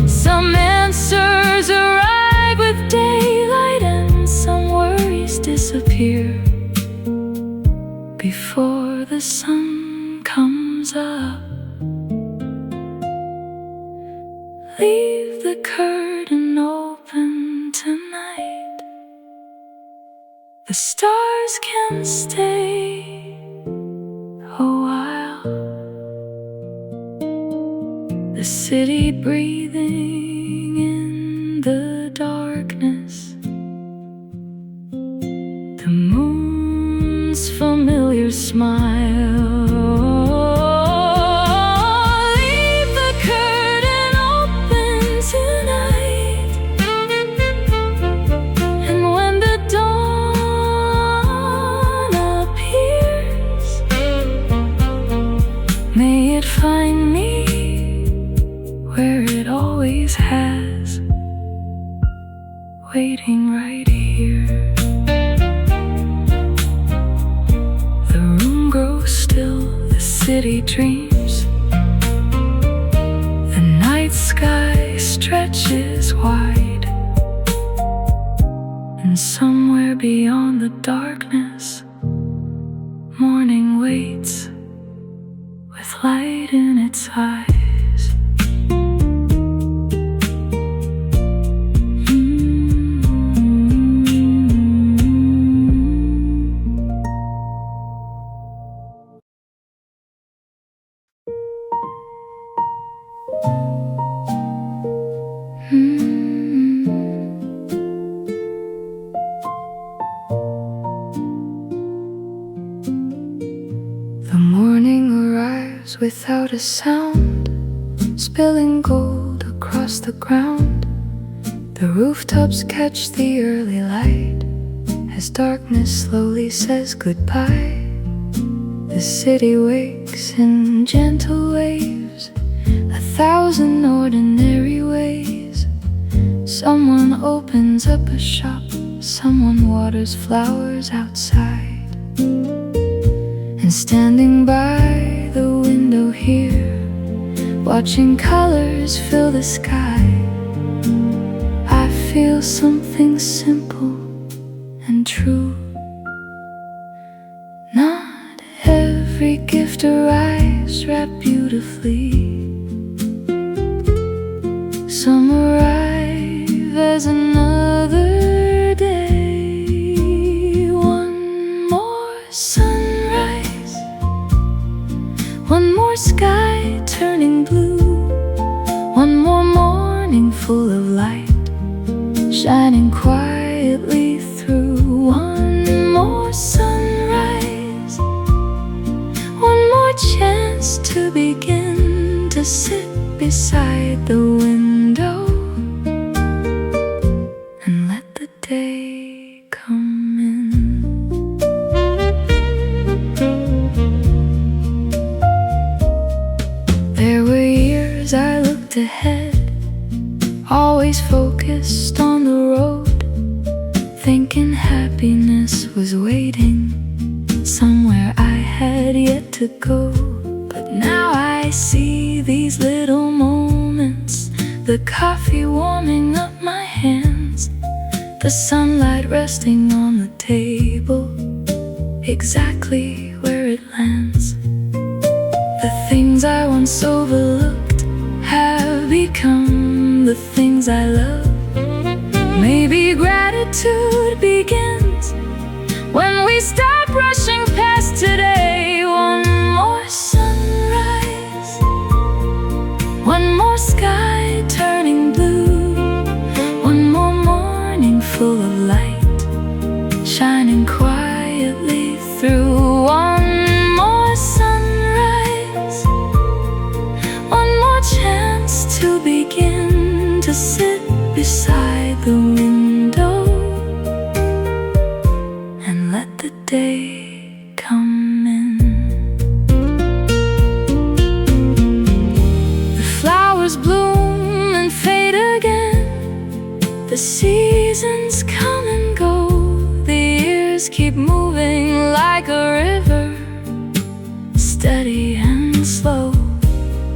some answers arrive with daylight, and some worries disappear before the sun comes up. Leave the curtain open tonight. The stars can stay a while. The city breathing in the darkness, the moon's familiar smile. Leave the curtain open tonight, and when the dawn appears, may it find me where it always has, waiting right here. The room grows still, the city dreams, the night sky stretches wide, and somewhere beyond the darkness, morning waits with light in its eyes. The morning arrives without a sound, spilling gold across the ground. The rooftops catch the early light as darkness slowly says goodbye. The city wakes in gentle waves, 1,000 ordinary ways. Someone opens up a shop, someone waters flowers outside. And standing by the window here, watching colors fill the sky, I feel something simple and true. Not every gift arrives wrapped beautifully. Some arrive as another day. One more sunrise, one more sky turning blue, one more morning full of light shining quietly through. One more sunrise, one more chance to begin to sit beside the window and let the day come in. There were years I looked ahead, always focused on the road, thinking happiness was waiting somewhere I had yet to go. But now I see these little moments, the coffee warming up my hands, the sunlight resting on the table, exactly where it lands. The things I once overlooked have become the things I love. Maybe gratitude begins when we stop rushing past today. One more sunrise, one more sky turning blue, one more morning full of light shining quietly through. One more sunrise, one more chance to begin to sit beside the window and let the day come in. The flowers bloom and fade again, the seasons come and go, the years keep moving like a river, steady and slow.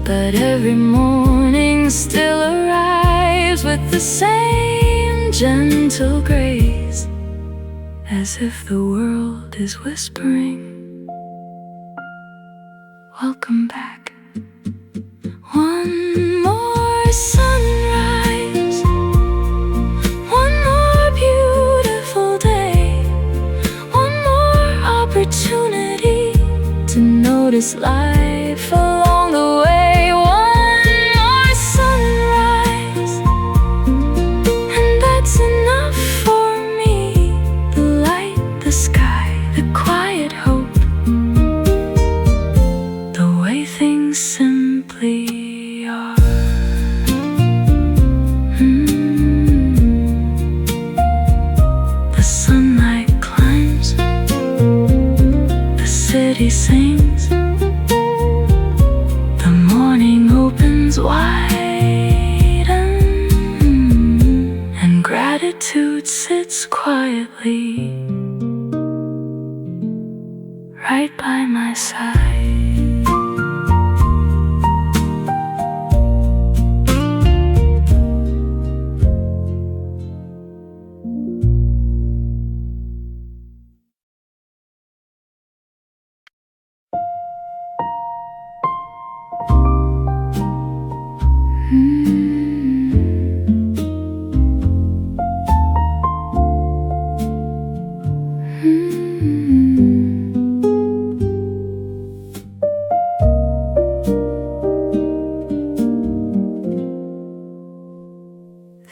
But every morning still arrives with the same gentle grace, as if the world is whispering, welcome back. One more sunrise, one more beautiful day, one more opportunity to notice life along the way. One more sunrise, city sings. The morning opens wide, and gratitude sits quietly right by my side.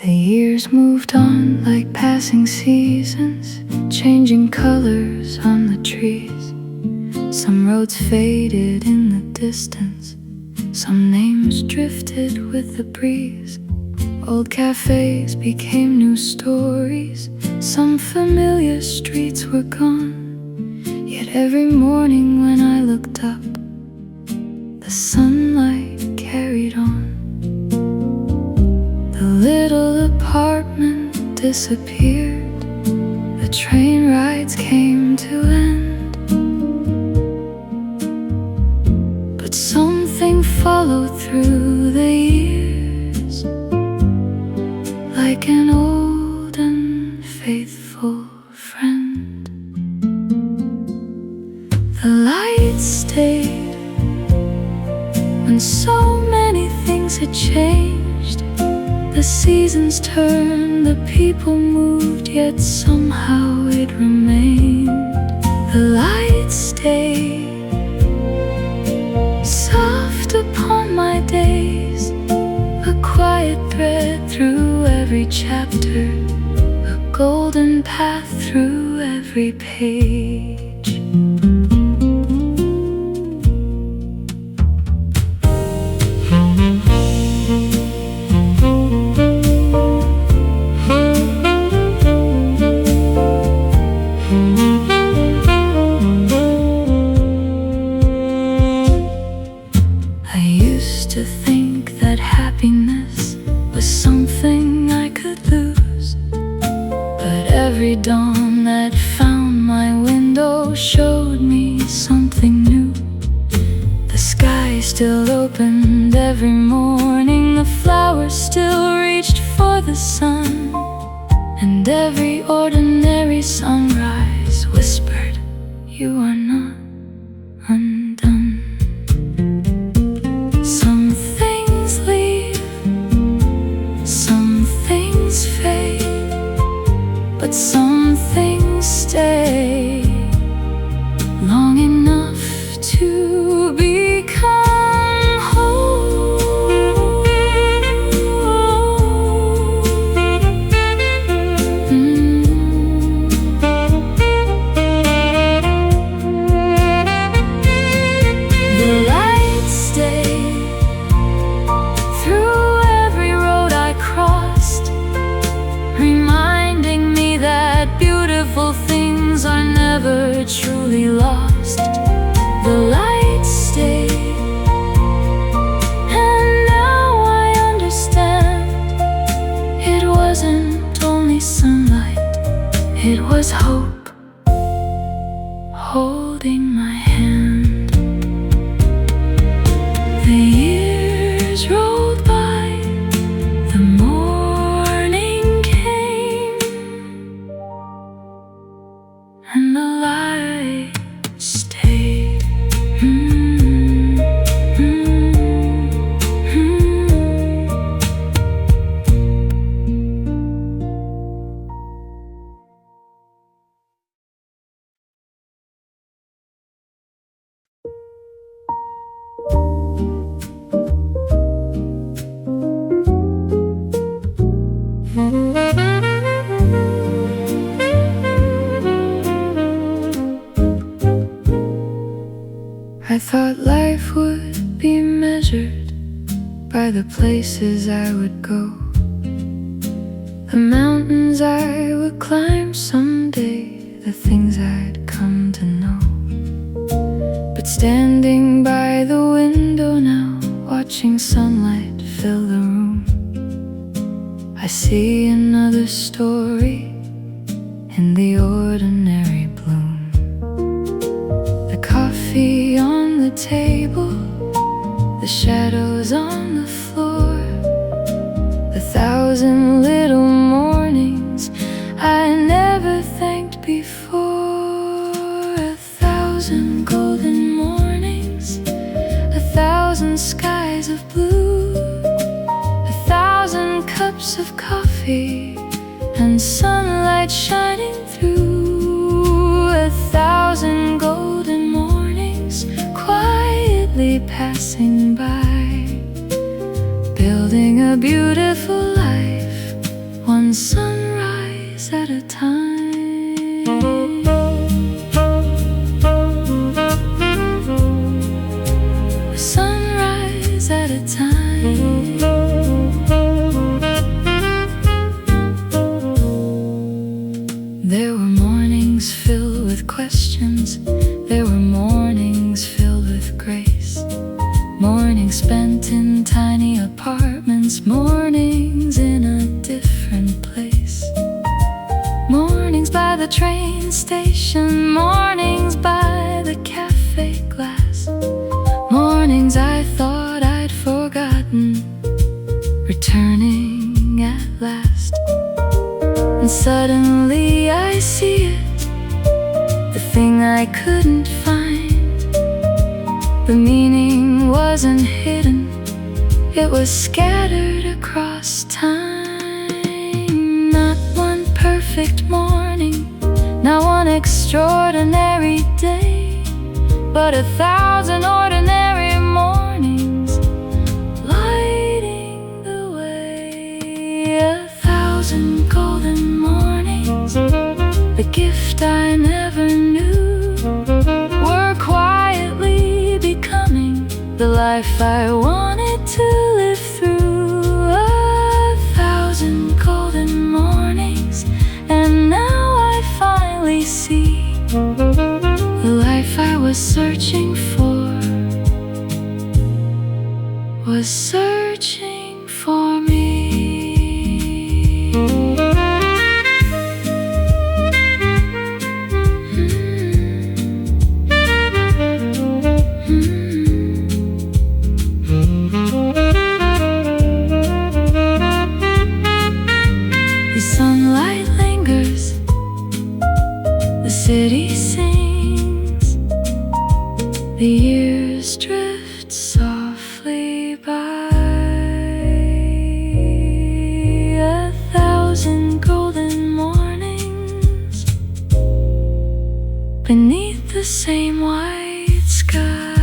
The years moved on like passing seasons, changing colors on the trees. Some roads faded in the distance, some names drifted with the breeze. Old cafes became new stories, some familiar streets were gone. Yet every morning when I looked up, the sunlight carried on. The little apartment disappeared, the train rides came to end, but something followed through the years, like an old and faithful friend. The lights stayed when so many things had changed. The seasons turned, the people moved, yet somehow it remained. The lights stayed soft upon my days, a quiet thread through every chapter, a golden path through every page. I used to think that happiness was something I could lose, but every dawn that found my window showed me something new. The sky still opened every morning, the flowers still reached for the sun, and every ordinary sunrise whispered, "You are not undone." Some things leave, some things fade, but some things stay long enough to become whole. The lights stay through every road I crossed, reminding me that beautiful things are never truly lost. The lights stay, and now I understand. It wasn't only sunlight, it was hope holding my hand. The years rolled by, the morning came, and the light stayed. I thought life would be measured by the places I would go, the mountains I would climb someday, the things I'd come to know. watching sunlight fill the room. I see another story in the ordinary bloom. The coffee on the table, the shadows on the floor, the thousand little mornings I never thanked before. 1,000 golden mornings, 1,000 skies of blue, 1,000 cups of coffee and sunlight shining through. 1,000 golden mornings quietly passing by, building a beautiful life, one sunrise at a time. A sunrise at a time. There were mornings filled with questions, there were mornings filled with grace, mornings spent in tiny apartments, mornings in a different place, mornings by the train station, mornings by the cafe glass, mornings I thought I'd forgotten, returning at last. And suddenly I see it, the thing I couldn't find. The meaning wasn't hidden, it was scattered across time. Not one perfect morning, not one extraordinary day, but 1,000 ordinary mornings lighting the way. 1,000 golden mornings, the gift I never knew, were quietly becoming the life I wanted to live through. 1,000 golden mornings, and now I finally see the life I was searching for, was searching for me. The sunlight lingers, the city sings, the years drift softly by. 1,000 golden mornings beneath the same white sky.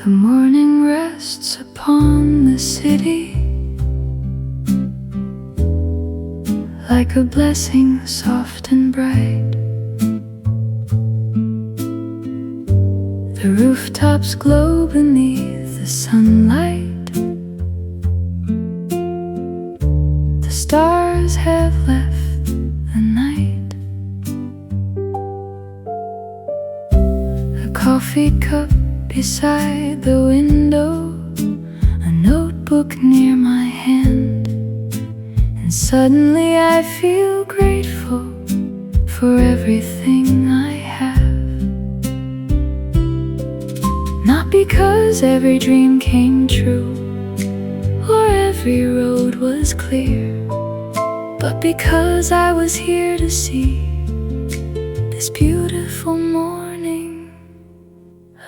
The morning rests upon the city like a blessing soft and bright. The rooftops glow beneath the sunlight. The stars have left the night. A coffee cup beside the window, a notebook near my hand, and suddenly I feel grateful for everything I have. Not because every dream came true or every road was clear, but because I was here to see this beautiful morning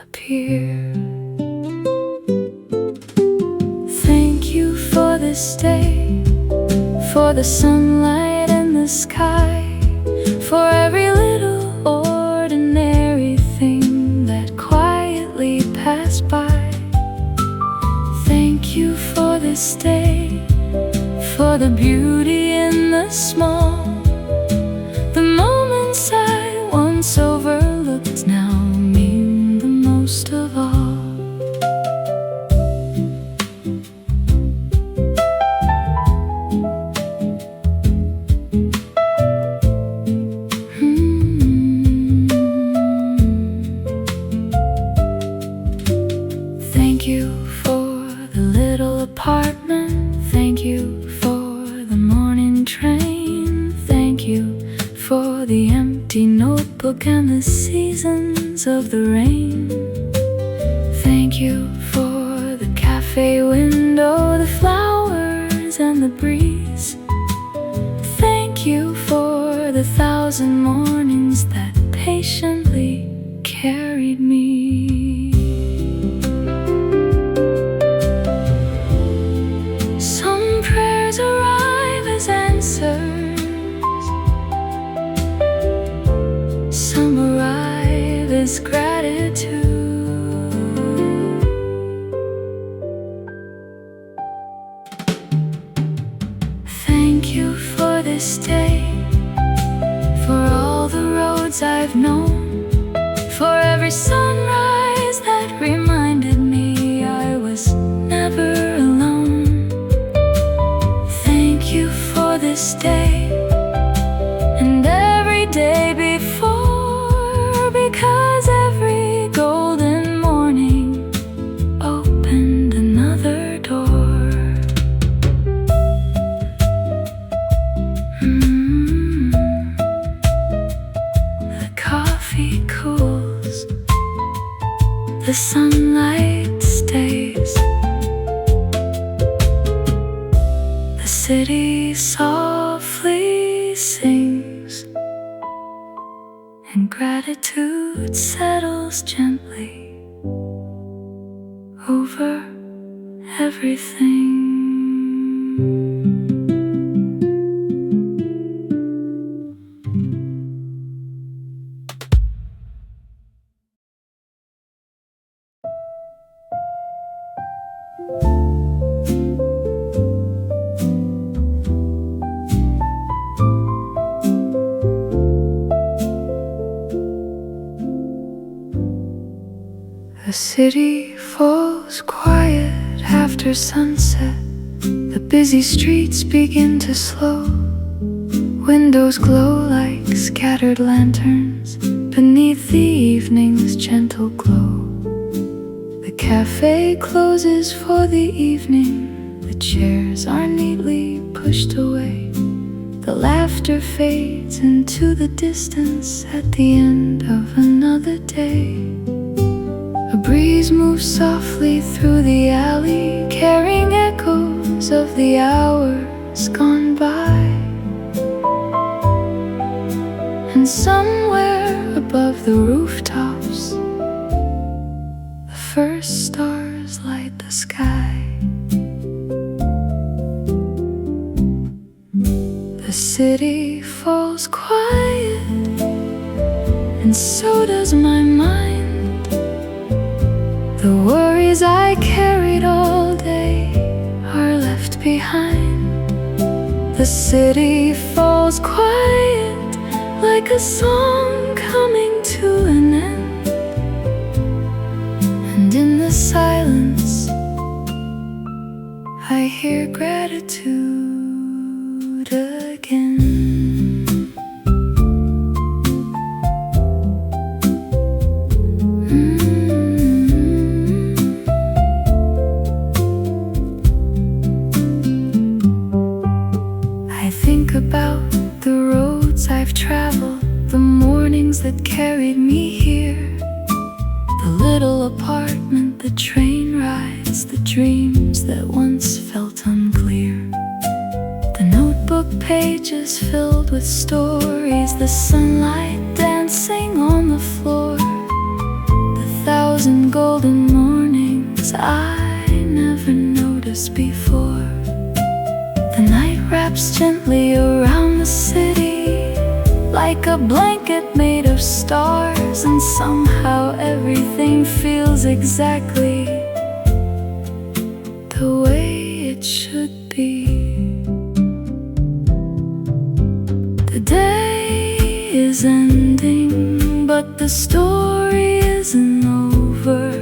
appear. Thank you for this day, for the sunlight and the sky, for every little ordinary thing that quietly passes stay for the beauty in the small. The moments I once overlooked now mean the most of all. Thank you for the little apartment. Thank you for the morning train. Thank you for the empty notebook and the seasons of the rain. Thank you for the cafe window, the flowers and the breeze. Thank you for the 1,000 mornings that patiently carried me. Some prayers arrive as answers, some arrive as gratitude. Thank you for this day, for all the roads I've known, for every sunrise that reminded me I was never alone. Thank you for this day and every day before, because every golden morning opened another door. The coffee cools, the sunlight stays, the city softly sings, and gratitude settles gently over everything. The city falls quiet after sunset. The busy streets begin to slow. Windows glow like scattered lanterns beneath the evening's gentle glow. The cafe closes for the evening. The chairs are neatly pushed away. The laughter fades into the distance at the end of another day. A breeze moves softly through the alley, carrying echoes of the hours gone by. And somewhere above the rooftops, the first stars light the sky. The city falls quiet, and so does my mind. The worries I carried all day are left behind. The city falls quiet like a song coming to an end. And in the silence I hear gratitude again. About the roads I've traveled, the mornings that carried me here, the little apartment, the train rides, the dreams that once felt unclear, the notebook pages filled with stories, the sunlight dancing on the floor, the 1,000 golden mornings I never noticed before. The night wraps gently around the city like a blanket made of stars, and somehow everything feels exactly the way it should. The story isn't over.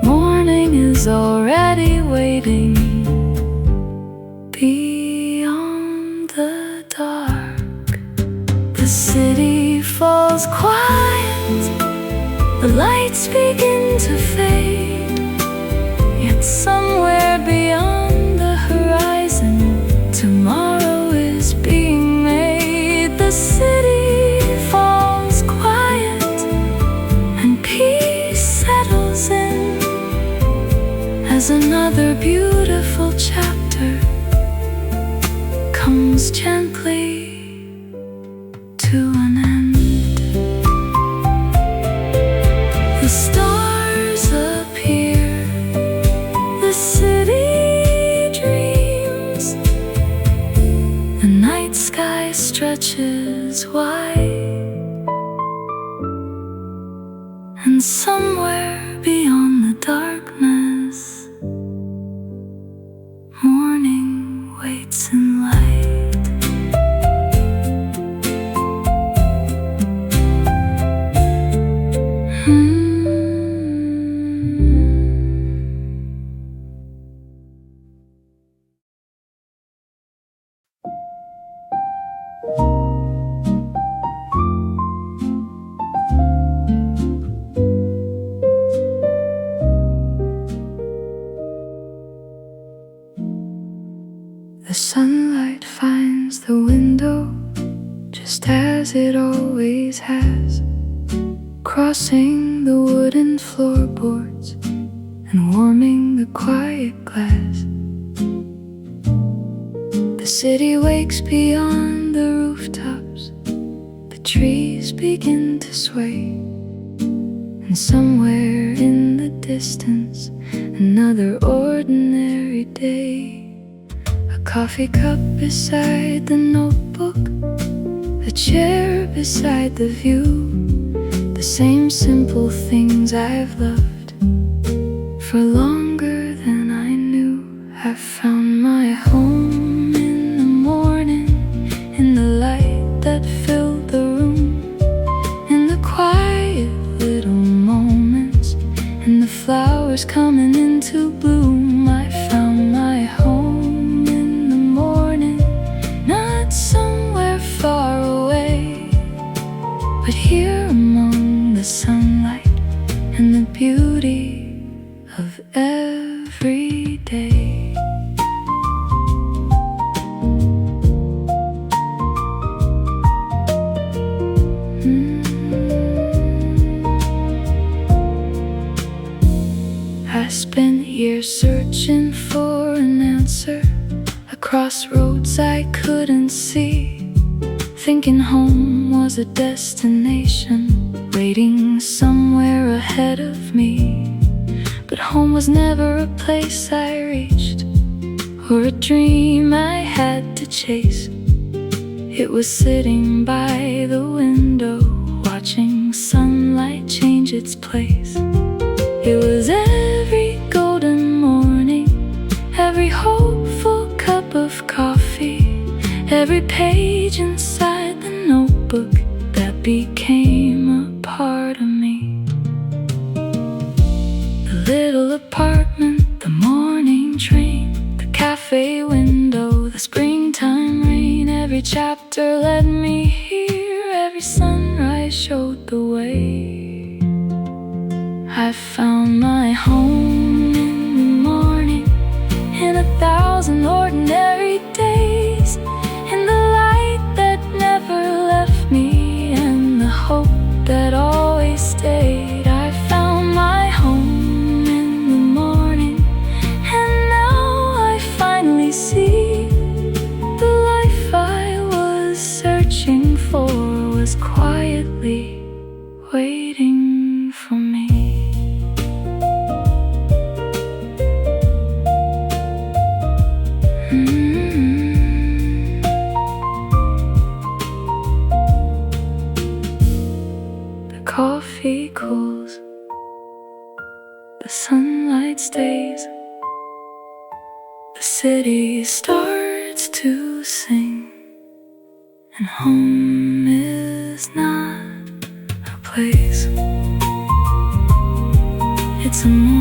Morning is already waiting. Beyond the dark, the city falls quiet. The lights begin to fade. Yet somewhere beyond the horizon, tomorrow is being made. The city falls quiet and peace settles in as another beautiful chapter comes gently to an end. The stars appear, the city dreams, the night sky stretches wide, and somewhere beyond the darkness, morning waits in light. The sunlight finds the window just as it always has, crossing the wooden floorboards and warming the quiet glass. The city wakes beyond the rooftops, the trees begin to sway, and somewhere in the distance, another ordinary day. A coffee cup beside the notebook, a chair beside the view, the same simple things I've loved for longer than I knew. I found my home in the morning, in the light that filled the room, in the quiet little moments, in the flowers coming into bloom. I found my home in the morning, not somewhere far away, but here among the sunlight and the beauty of every day. I spent years searching for an answer, a crossroads I couldn't see, thinking home was a destination waiting somewhere ahead of me. But home was never a place I reached, or a dream I had to chase. It was sitting by the window, watching sunlight change its place. It was every golden morning, every hopeful cup of coffee, every page inside the notebook that became a part of me. The little apartment, the morning train, the cafe window, the springtime rain, every chapter led me here, every sunrise showed the way. I found my home in the morning, in 1,000 ordinary days, in the light that never left me, and the hope that always stayed. I found my home in the morning, and now I finally see the life I was searching for was quietly waiting for me. The coffee cools, the sunlight stays, the city starts to sing, and home is not a plays. It's a